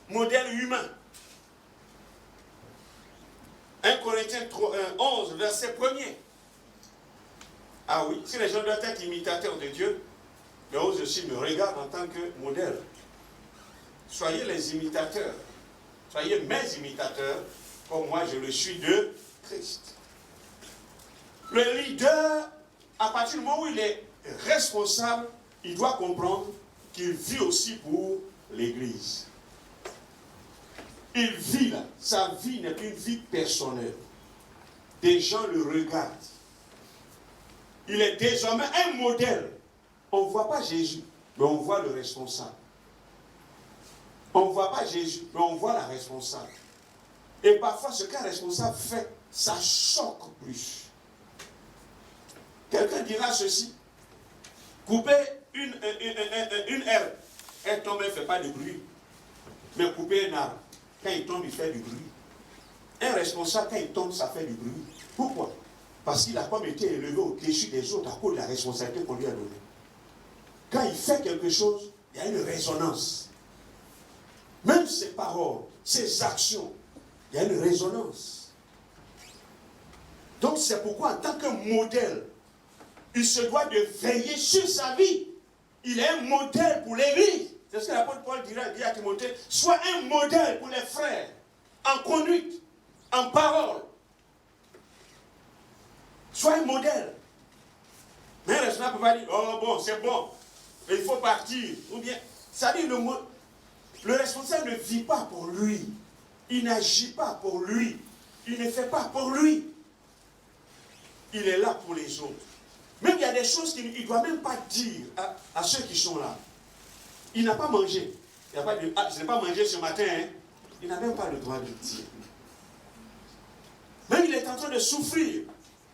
modèle humain. 1 Corinthiens 11, verset 1er. Ah oui, si les gens doivent être imitateurs de Dieu, mais eux aussi me regardent en tant que modèle. Soyez les imitateurs. Soyez mes imitateurs, comme moi je le suis de Christ. Le leader, à partir du moment où il est responsable, il doit comprendre qu'il vit aussi pour l'Église. Il vit là. Sa vie n'est plus une vie personnelle. Des gens le regardent. Il est désormais un modèle. On ne voit pas Jésus, mais on voit le responsable. On ne voit pas Jésus, mais on voit la responsable. Et parfois, ce qu'un responsable fait, ça choque plus. Quelqu'un dira ceci. Couper une herbe, elle tombe, elle ne fait pas de bruit. Mais couper un arbre, quand il tombe, il fait du bruit. Un responsable, quand il tombe, ça fait du bruit. Pourquoi? Parce qu'il n'a pas été élevé au-dessus des autres à cause de la responsabilité qu'on lui a donnée. Quand il fait quelque chose, il y a une résonance. Même ses paroles, ses actions, il y a une résonance. Donc c'est pourquoi en tant que modèle, il se doit de veiller sur sa vie. Il est un modèle pour l'Église. C'est ce que l'apôtre Paul dit à Timothée. Sois un modèle pour les frères, en conduite, en parole. Sois un modèle. Mais le responsable ne peut pas dire, oh bon, c'est bon, il faut partir. Ou bien, ça dit le responsable ne vit pas pour lui. Il n'agit pas pour lui. Il ne fait pas pour lui. Il est là pour les autres. Même il y a des choses qu'il ne doit même pas dire à ceux qui sont là. Il n'a pas mangé. Il n'a pas dit, je n'ai pas mangé ce matin. Hein. Il n'a même pas le droit de le dire. Même il est en train de souffrir. Il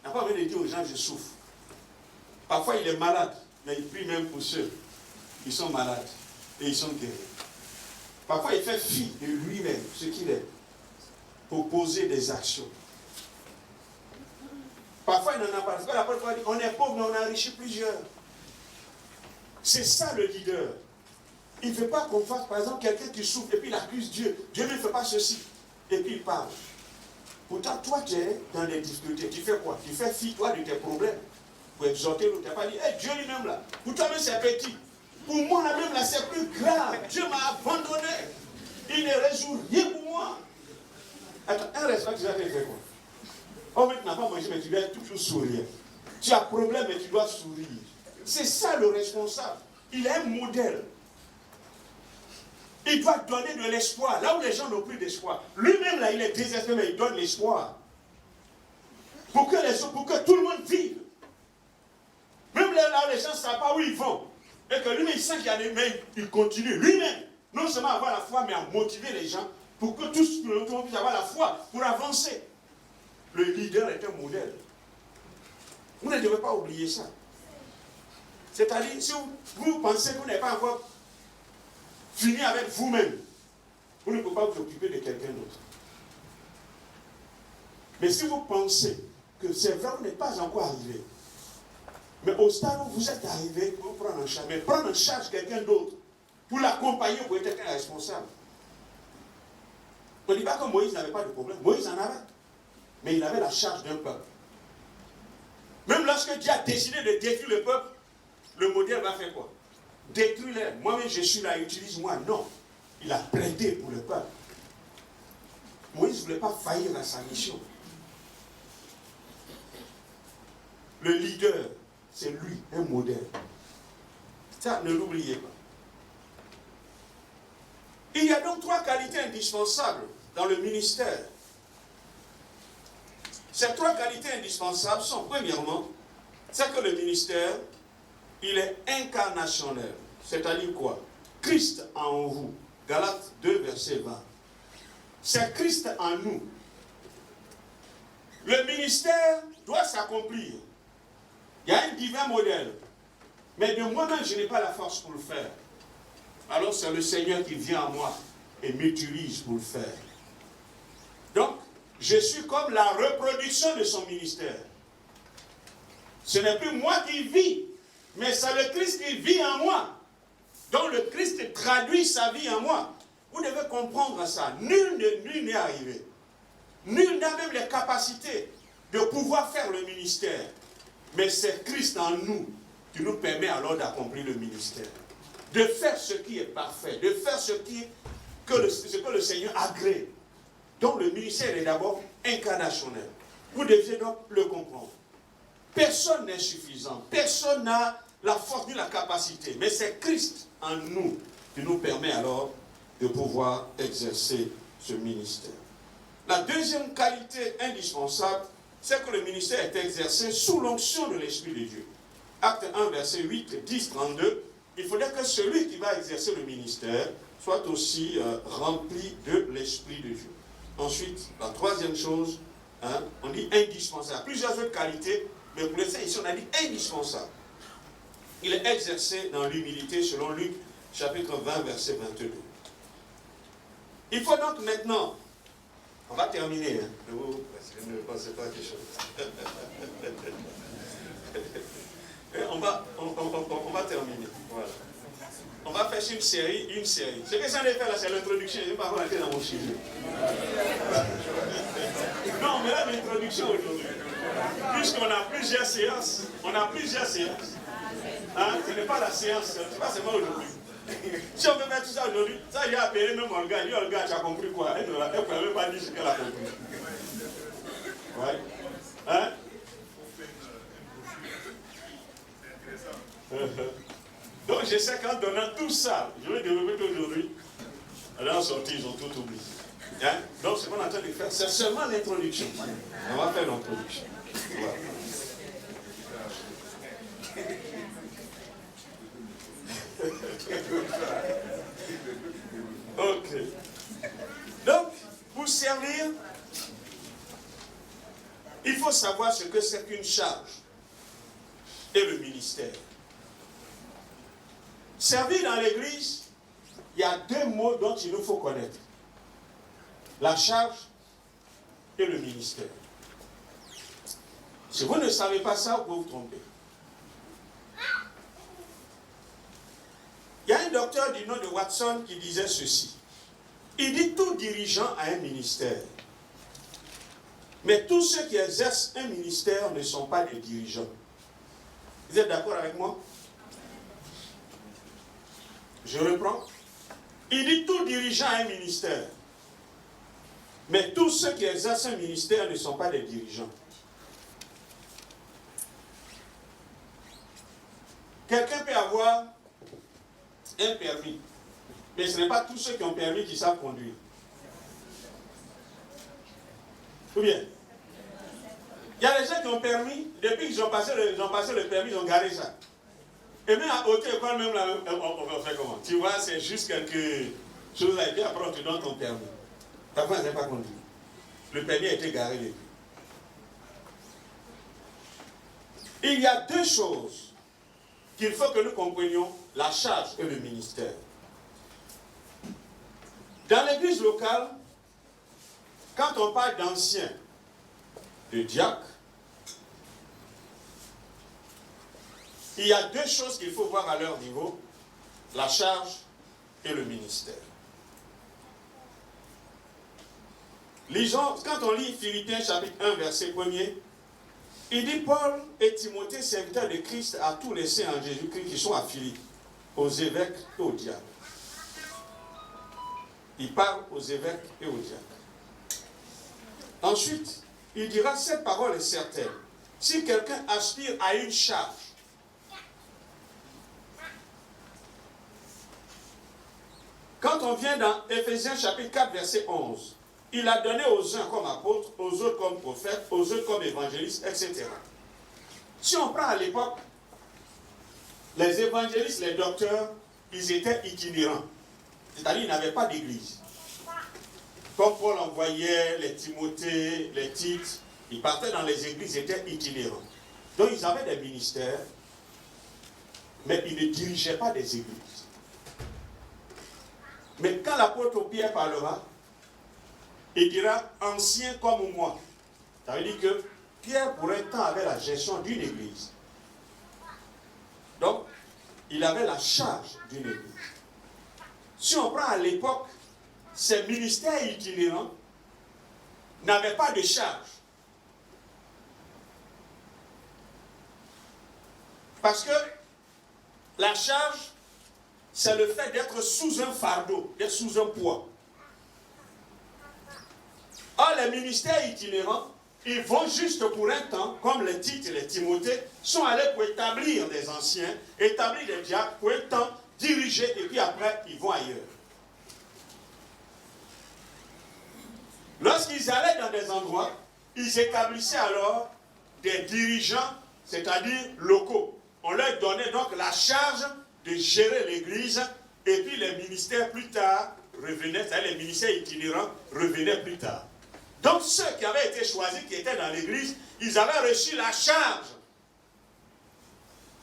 n'a pas envie de dire aux gens, je souffre. Parfois il est malade, mais il prie même pour ceux qui sont malades et ils sont guéris. Parfois il fait fi de lui-même, ce qu'il est, pour poser des actions. Parfois il n'en a pas. C'est pas la première fois qu'on dit, on est pauvre, mais on a enrichi plusieurs. C'est ça le leader. Il ne veut pas qu'on fasse, par exemple, quelqu'un qui souffre et puis il accuse Dieu. Dieu ne fait pas ceci. Et puis il parle. Pourtant, toi, tu es dans des difficultés. Tu fais quoi? Tu fais fi, toi, de tes problèmes. Pour exhorter l'autre. Tu n'as pas dit, hey, Dieu lui-même là. Pour toi-même, c'est petit. Pour moi, même là, c'est plus grave. Dieu m'a abandonné. Il ne résout rien pour moi. Attends, un respect, tu as fait quoi? Oh, mais tu n'as pas mangé, mais tu dois toujours sourire. Tu as problème, mais tu dois sourire. C'est ça le responsable. Il est un modèle. Il doit donner de l'espoir. Là où les gens n'ont plus d'espoir. Lui-même, là, il est désespéré, mais il donne l'espoir. Pour que tout le monde vive. Même là où les gens ne savent pas où ils vont. Et que lui-même, il sent qu'il y a des mains, il continue. Lui-même, non seulement avoir la foi, mais à motiver les gens pour que tout le monde puisse avoir la foi, pour avancer. Le leader est un modèle. Vous ne devez pas oublier ça. C'est-à-dire, si vous pensez que vous n'avez pas encore fini avec vous-même, vous ne pouvez pas vous occuper de quelqu'un d'autre. Mais si vous pensez que c'est vrai, vous n'êtes pas encore arrivé, mais au stade où vous êtes arrivé, vous prendre en charge, mais prendre en charge quelqu'un d'autre, pour l'accompagner, pour être quelqu'un responsable. On ne dit pas que Moïse n'avait pas de problème. Moïse en avait. Mais il avait la charge d'un peuple. Même lorsque Dieu a décidé de détruire le peuple, le modèle va faire quoi? Détruire-les. Moi-même, je suis là, utilise-moi. Non. Il a plaidé pour le peuple. Moïse ne voulait pas faillir à sa mission. Le leader, c'est lui, un modèle. Ça, ne l'oubliez pas. Il y a donc 3 qualités indispensables dans le ministère. Ces 3 qualités indispensables sont, premièrement, c'est que le ministère, il est incarnationnel. C'est-à-dire quoi? Christ en vous. Galates 2, verset 20. C'est Christ en nous. Le ministère doit s'accomplir. Il y a un divin modèle. Mais de moi-même, je n'ai pas la force pour le faire. Alors c'est le Seigneur qui vient à moi et m'utilise pour le faire. Donc, je suis comme la reproduction de son ministère. Ce n'est plus moi qui vis, mais c'est le Christ qui vit en moi. Donc le Christ traduit sa vie en moi. Vous devez comprendre ça. Nul n'est arrivé. Nul n'a même les capacités de pouvoir faire le ministère. Mais c'est Christ en nous qui nous permet alors d'accomplir le ministère. De faire ce qui est parfait, de faire ce que le Seigneur agrée. Donc le ministère est d'abord incarnationnel. Vous devez donc le comprendre. Personne n'est suffisant, personne n'a la force ni la capacité, mais c'est Christ en nous qui nous permet alors de pouvoir exercer ce ministère. La deuxième qualité indispensable, c'est que le ministère est exercé sous l'onction de l'Esprit de Dieu. Acte 1, verset 8, 10, 32, il faudrait que celui qui va exercer le ministère soit aussi rempli de l'Esprit de Dieu. Ensuite, la troisième chose, on dit indispensable. Plusieurs autres qualités, mais pour l'instant, ici, on a dit indispensable. Il est exercé dans l'humilité selon Luc, chapitre 20, verset 22. Il faut donc maintenant, on va terminer, parce que ne pensez pas quelque chose. on va terminer, voilà. On va faire une série. Ce que j'en ai fait là, c'est l'introduction. Je ne vais pas rentrer dans mon sujet. Non, mais là, l'introduction aujourd'hui. Puisqu'on a plusieurs séances. Hein, ce n'est pas la séance, c'est pas seulement aujourd'hui. Si on veut faire tout ça aujourd'hui, ça j'ai appelé même Olga. Lui, Olga, tu as compris quoi? Elle ne peut même pas dire ce qu'elle a compris. Ouais. Hein? Donc je sais qu'en donnant tout ça, je vais développer aujourd'hui, alors en sortie, ils ont tout oublié. Hein? Donc ce qu'on est en train de faire, c'est seulement l'introduction. On va faire l'introduction. Voilà. Ok. Donc, pour servir, il faut savoir ce que c'est qu'une charge et le ministère. Servir dans l'église, il y a 2 mots dont il nous faut connaître. La charge et le ministère. Si vous ne savez pas ça, vous pouvez vous tromper. Il y a un docteur du nom de Watson qui disait ceci. Il dit tout dirigeant a un ministère. Mais tous ceux qui exercent un ministère ne sont pas des dirigeants. Vous êtes d'accord avec moi? Je reprends. Il dit tout dirigeant a un ministère. Mais tous ceux qui exercent un ministère ne sont pas des dirigeants. Quelqu'un peut avoir un permis, mais ce n'est pas tous ceux qui ont permis qui savent conduire. Ou bien, il y a des gens qui ont permis, depuis qu'ils ont passé le permis, ils ont gardé ça. Et même à haute école, même là, on fait comment? Tu vois, c'est juste quelque chose là, et puis après on te donne ton permis. Parfois, ils n'ont pas conduit. Le permis a été garé depuis. Il y a deux choses qu'il faut que nous comprenions, la charge et le ministère. Dans l'église locale, quand on parle d'anciens, de diacres, il y a deux choses qu'il faut voir à leur niveau, la charge et le ministère. Lisons, quand on lit Philippiens chapitre 1, verset 1er, il dit Paul et Timothée, serviteurs de Christ, à tous les saints en Jésus-Christ qui sont à Philippe, aux évêques et aux diacres. Il parle aux évêques et aux diacres. Ensuite, il dira, cette parole est certaine. Si quelqu'un aspire à une charge, quand on vient dans Éphésiens chapitre 4, verset 11, il a donné aux uns comme apôtres, aux autres comme prophètes, aux autres comme évangélistes, etc. Si on prend à l'époque, les évangélistes, les docteurs, ils étaient itinérants. C'est-à-dire qu'ils n'avaient pas d'église. Comme Paul envoyait les Timothée, les Tites, ils partaient dans les églises, ils étaient itinérants. Donc ils avaient des ministères, mais ils ne dirigeaient pas des églises. Mais quand l'apôtre Pierre parlera, il dira ancien comme moi. Ça veut dire que Pierre, pour un temps, avait la gestion d'une église. Donc, il avait la charge d'une église. Si on prend à l'époque, ces ministères itinérants n'avaient pas de charge. Parce que la charge, c'est le fait d'être sous un fardeau, d'être sous un poids. Or, les ministères itinérants, ils vont juste pour un temps, comme les Tites et les Timothée, sont allés pour établir des anciens, établir des diacres, pour un temps, diriger, et puis après, ils vont ailleurs. Lorsqu'ils allaient dans des endroits, ils établissaient alors des dirigeants, c'est-à-dire locaux. On leur donnait donc la charge de gérer l'église, et puis les ministères plus tard revenaient, c'est-à-dire les ministères itinérants revenaient plus tard. Donc ceux qui avaient été choisis, qui étaient dans l'église, ils avaient reçu la charge.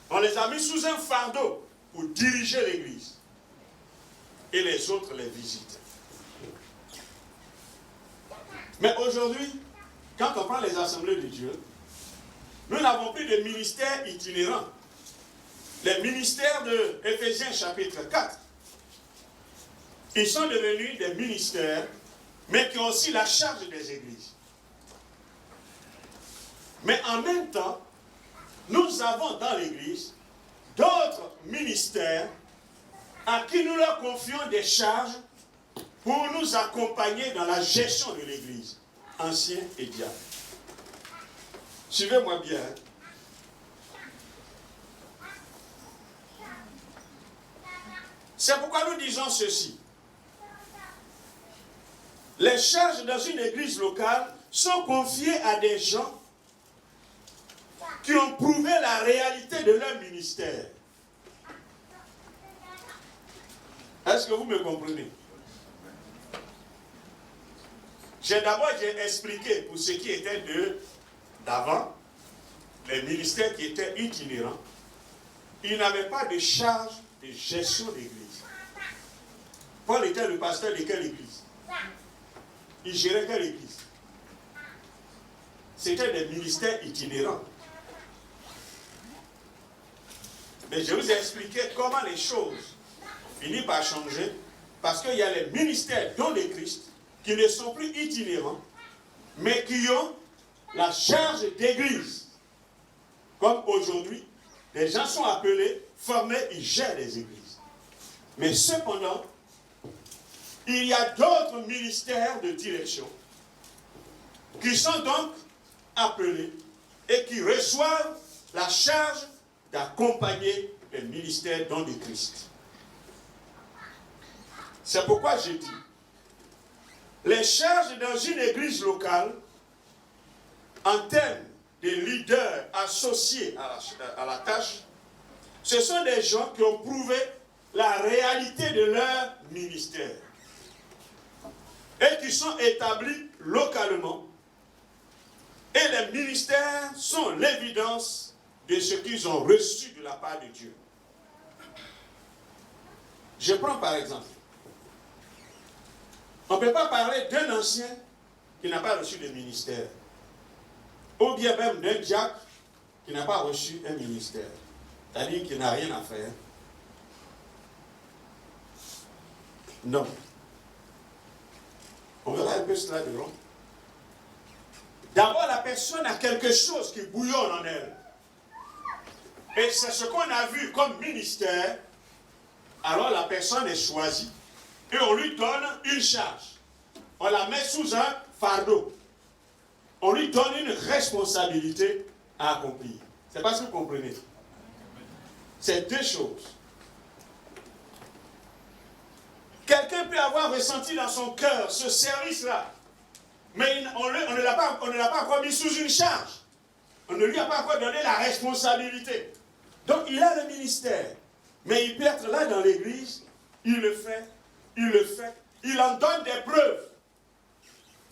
On les a mis sous un fardeau pour diriger l'église. Et les autres les visitent. Mais aujourd'hui, quand on prend les assemblées de Dieu, nous n'avons plus de ministères itinérants. Les ministères de Éphésiens chapitre 4, ils sont devenus des ministères, mais qui ont aussi la charge des églises. Mais en même temps, nous avons dans l'église d'autres ministères à qui nous leur confions des charges pour nous accompagner dans la gestion de l'église, anciens et diacres. Suivez-moi bien. C'est pourquoi nous disons ceci. Les charges dans une église locale sont confiées à des gens qui ont prouvé la réalité de leur ministère. Est-ce que vous me comprenez? J'ai expliqué pour ceux qui étaient d'avant, les ministères qui étaient itinérants, ils n'avaient pas de charge de gestion d'église. Paul était le pasteur de quelle église? Il gérait quelle église? C'était des ministères itinérants. Mais je vous ai expliqué comment les choses finissent par changer, parce qu'il y a les ministères dont les Christ qui ne sont plus itinérants, mais qui ont la charge d'église. Comme aujourd'hui, les gens sont appelés, formés, ils gèrent les églises. Mais cependant, il y a d'autres ministères de direction qui sont donc appelés et qui reçoivent la charge d'accompagner les ministères dans le Christ. C'est pourquoi j'ai dit, les charges dans une église locale, en termes de leaders associés à la tâche, ce sont des gens qui ont prouvé la réalité de leur ministère et qui sont établis localement. Et les ministères sont l'évidence de ce qu'ils ont reçu de la part de Dieu. Je prends par exemple, on ne peut pas parler d'un ancien qui n'a pas reçu de ministère, ou bien même d'un diacre qui n'a pas reçu un ministère, c'est-à-dire qui n'a rien à faire. Non. On verra un peu cela devant. D'abord, la personne a quelque chose qui bouillonne en elle. Et c'est ce qu'on a vu comme ministère. Alors la personne est choisie et on lui donne une charge. On la met sous un fardeau. On lui donne une responsabilité à accomplir. C'est pas ce que vous comprenez. C'est deux choses. Quelqu'un peut avoir ressenti dans son cœur ce service-là, mais on ne l'a pas encore mis sous une charge. On ne lui a pas encore donné la responsabilité. Donc il a le ministère, mais il peut être là dans l'église, il le fait, il en donne des preuves.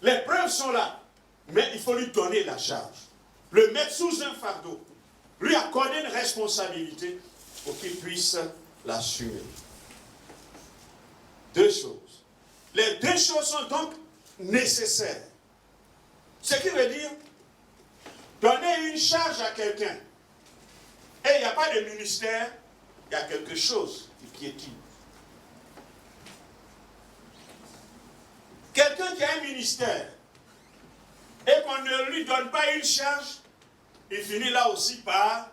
Les preuves sont là, mais il faut lui donner la charge, le mettre sous un fardeau, lui accorder une responsabilité pour qu'il puisse l'assumer. Deux choses. Les deux choses sont donc nécessaires. Ce qui veut dire donner une charge à quelqu'un et il n'y a pas de ministère, il y a quelque chose qui piétine. Quelqu'un qui a un ministère et qu'on ne lui donne pas une charge, il finit là aussi par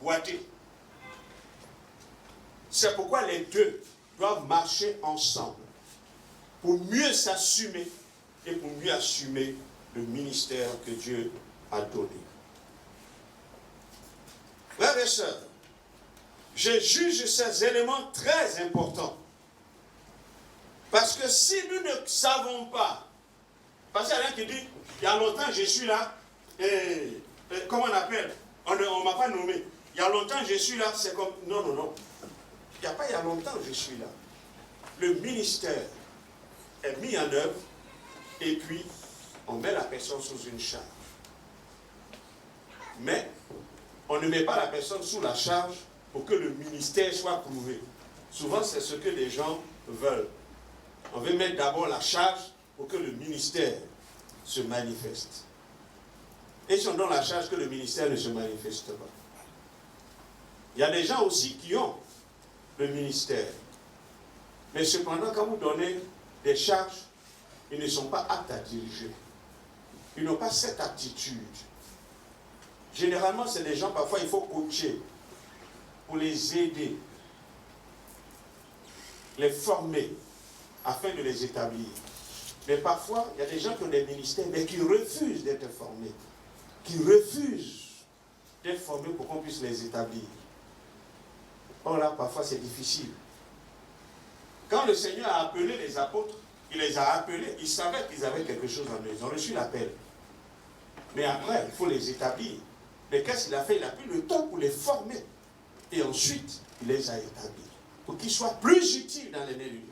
boiter. C'est pourquoi les deux doivent marcher ensemble pour mieux s'assumer et pour mieux assumer le ministère que Dieu a donné. Frères et sœurs, je juge ces éléments très importants. Parce que si nous ne savons pas, parce qu'il y a rien qui dit, il y a longtemps je suis là, et comment on appelle, on ne m'a pas nommé. Il y a longtemps je suis là, c'est comme, non. Il n'y a pas il y a longtemps que je suis là. Le ministère est mis en œuvre et puis on met la personne sous une charge. Mais on ne met pas la personne sous la charge pour que le ministère soit prouvé. Souvent, c'est ce que les gens veulent. On veut mettre d'abord la charge pour que le ministère se manifeste. Et si on donne la charge que le ministère ne se manifeste pas. Il y a des gens aussi qui ont le ministère. Mais cependant, quand vous donnez des charges, ils ne sont pas aptes à diriger. Ils n'ont pas cette attitude. Généralement, c'est des gens, parfois, il faut coacher pour les aider, les former, afin de les établir. Mais parfois, il y a des gens qui ont des ministères, mais qui refusent d'être formés, qui refusent d'être formés pour qu'on puisse les établir. Or là, parfois, c'est difficile. Quand le Seigneur a appelé les apôtres, il les a appelés, il savait qu'ils avaient quelque chose en eux, ils ont reçu l'appel. Mais après, il faut les établir. Mais qu'est-ce qu'il a fait? Il a pris le temps pour les former. Et ensuite, il les a établis. Pour qu'ils soient plus utiles dans les mains de Dieu.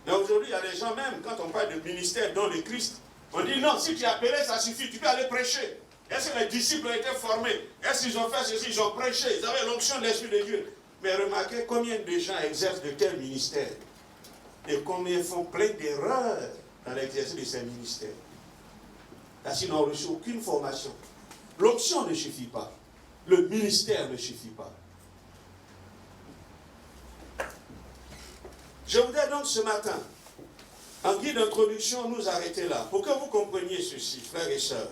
Mais aujourd'hui, il y a des gens même, quand on parle de ministère dans le Christ, on dit non, si tu es appelé, ça suffit, tu peux aller prêcher. Est-ce que les disciples ont été formés? Est-ce qu'ils ont fait ceci? Ils ont prêché, ils avaient l'onction de l'Esprit de Dieu. Mais remarquez combien de gens exercent de tels ministères. Et combien font plein d'erreurs dans l'exercice de ces ministères. Parce qu'ils n'ont reçu aucune formation. L'onction ne suffit pas. Le ministère ne suffit pas. Je voudrais donc ce matin, en guide d'introduction, nous arrêter là, pour que vous compreniez ceci, frères et sœurs.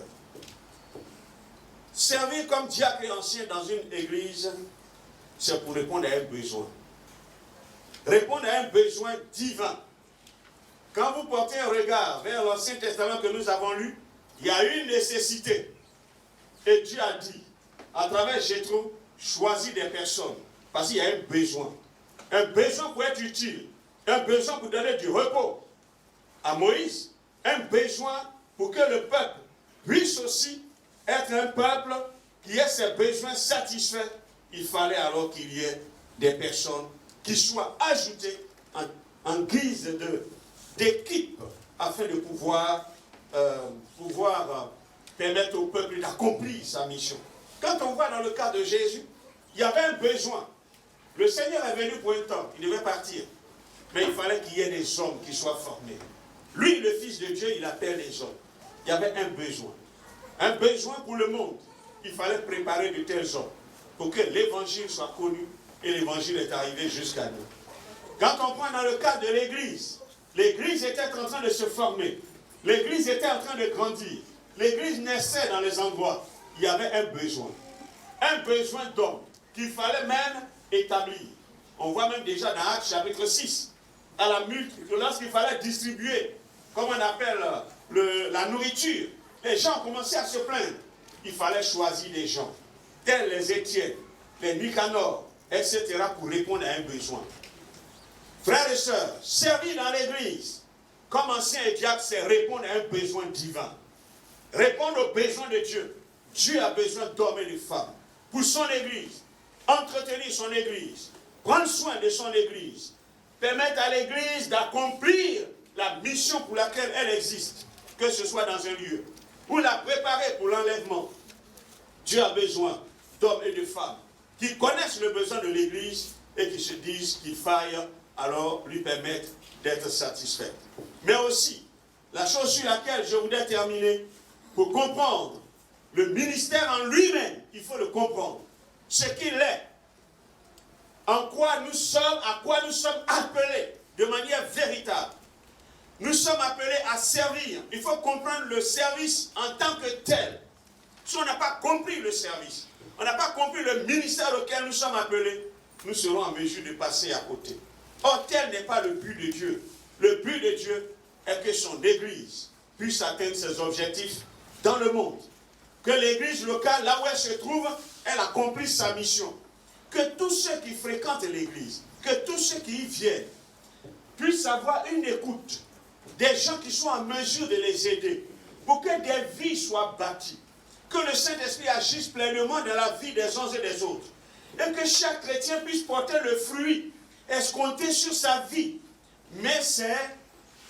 Servir comme diacre et ancien dans une église, c'est pour répondre à un besoin. répondre à un besoin divin. Quand vous portez un regard vers l'Ancien Testament que nous avons lu, il y a une nécessité. Et Dieu a dit, à travers Jéthro, choisis des personnes. Parce qu'il y a un besoin. Un besoin pour être utile. Un besoin pour donner du repos à Moïse. Un besoin pour que le peuple puisse aussi être un peuple qui ait ses besoins satisfaits. Il fallait alors qu'il y ait des personnes qui soient ajoutées en guise d'équipe afin de pouvoir permettre au peuple d'accomplir sa mission. Quand on voit dans le cas de Jésus, il y avait un besoin. Le Seigneur est venu pour un temps, il devait partir. Mais il fallait qu'il y ait des hommes qui soient formés. Lui, le Fils de Dieu, il appelle les hommes. Il y avait un besoin. Un besoin pour le monde. Il fallait préparer de tels hommes pour que l'évangile soit connu et l'évangile est arrivé jusqu'à nous. Quand on prend dans le cas de l'Église, l'Église était en train de se former. L'Église était en train de grandir. L'Église naissait dans les endroits. Il y avait un besoin. Un besoin d'hommes qu'il fallait même établir. On voit même déjà dans Actes chapitre 6, lorsqu'il fallait distribuer, comme on appelle la nourriture, les gens commençaient à se plaindre. Il fallait choisir des gens, tels les Étienne, les Nicanor, etc., pour répondre à un besoin. Frères et sœurs, servir dans l'Église, comme ancien et diacre, c'est répondre à un besoin divin. Répondre aux besoins de Dieu. Dieu a besoin d'hommes et de femmes pour son Église, entretenir son Église, prendre soin de son Église, permettre à l'Église d'accomplir la mission pour laquelle elle existe, que ce soit dans un lieu, pour la préparer pour l'enlèvement. Dieu a besoin d'hommes et de femmes qui connaissent le besoin de l'Église et qui se disent qu'il faille alors lui permettre d'être satisfait. Mais aussi, la chose sur laquelle je voudrais terminer, pour comprendre le ministère en lui-même, il faut le comprendre. Ce qu'il est, à quoi nous sommes appelés de manière véritable. Nous sommes appelés à servir. Il faut comprendre le service en tant que tel. Si on n'a pas compris le service, on n'a pas compris le ministère auquel nous sommes appelés, nous serons en mesure de passer à côté. Or, tel n'est pas le but de Dieu. Le but de Dieu est que son Église puisse atteindre ses objectifs dans le monde. Que l'Église locale, là où elle se trouve, elle accomplisse sa mission. Que tous ceux qui fréquentent l'Église, que tous ceux qui y viennent, puissent avoir une écoute. Des gens qui sont en mesure de les aider. Pour que des vies soient bâties. Que le Saint-Esprit agisse pleinement dans la vie des uns et des autres. Et que chaque chrétien puisse porter le fruit escompté sur sa vie. Mais c'est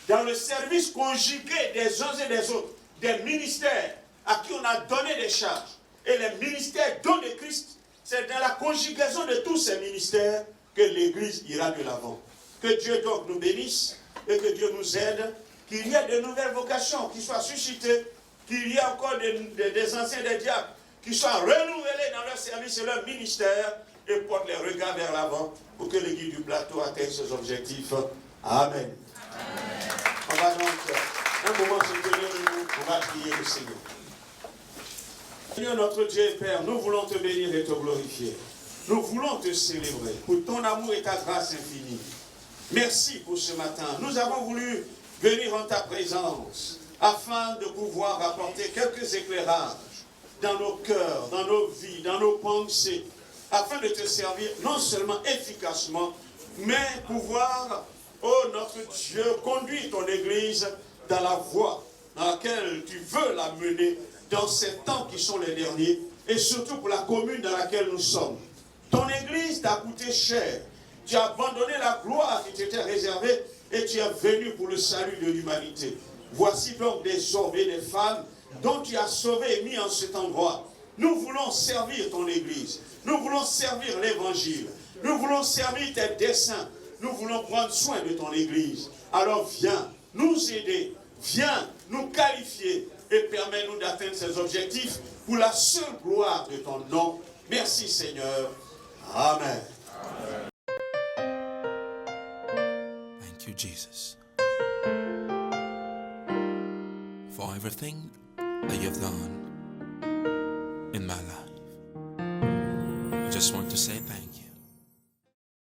dans le service conjugué des uns et des autres, des ministères à qui on a donné des charges. Et les ministères dons de Christ, c'est dans la conjugaison de tous ces ministères que l'Église ira de l'avant. Que Dieu donc nous bénisse et que Dieu nous aide, qu'il y ait de nouvelles vocations qui soient suscitées, qu'il y ait encore des anciens, des diacres, qui soient renouvelés dans leur service et leur ministère et portent les regards vers l'avant pour que l'Église du plateau atteigne ses objectifs. Amen. Amen. On va donc un moment se tenir debout, on va prier le Seigneur. Seigneur notre Dieu et Père, nous voulons te bénir et te glorifier. Nous voulons te célébrer pour ton amour et ta grâce infinie. Merci pour ce matin. Nous avons voulu venir en ta présence afin de pouvoir apporter quelques éclairages dans nos cœurs, dans nos vies, dans nos pensées, afin de te servir non seulement efficacement, mais pouvoir, oh notre Dieu, conduire ton Église dans la voie dans laquelle tu veux la mener dans ces temps qui sont les derniers, et surtout pour la commune dans laquelle nous sommes. Ton Église t'a coûté cher. Tu as abandonné la gloire qui t'était réservée et tu es venu pour le salut de l'humanité. Voici donc des hommes et des femmes dont tu as sauvé et mis en cet endroit. Nous voulons servir ton Église. Nous voulons servir l'Évangile. Nous voulons servir tes desseins. Nous voulons prendre soin de ton Église. Alors viens nous aider. Viens nous qualifier et permets-nous d'atteindre ces objectifs pour la seule gloire de ton nom. Merci Seigneur. Amen. Amen. Thank you, Jesus, for everything that you've done in my life. I just want to say thank you.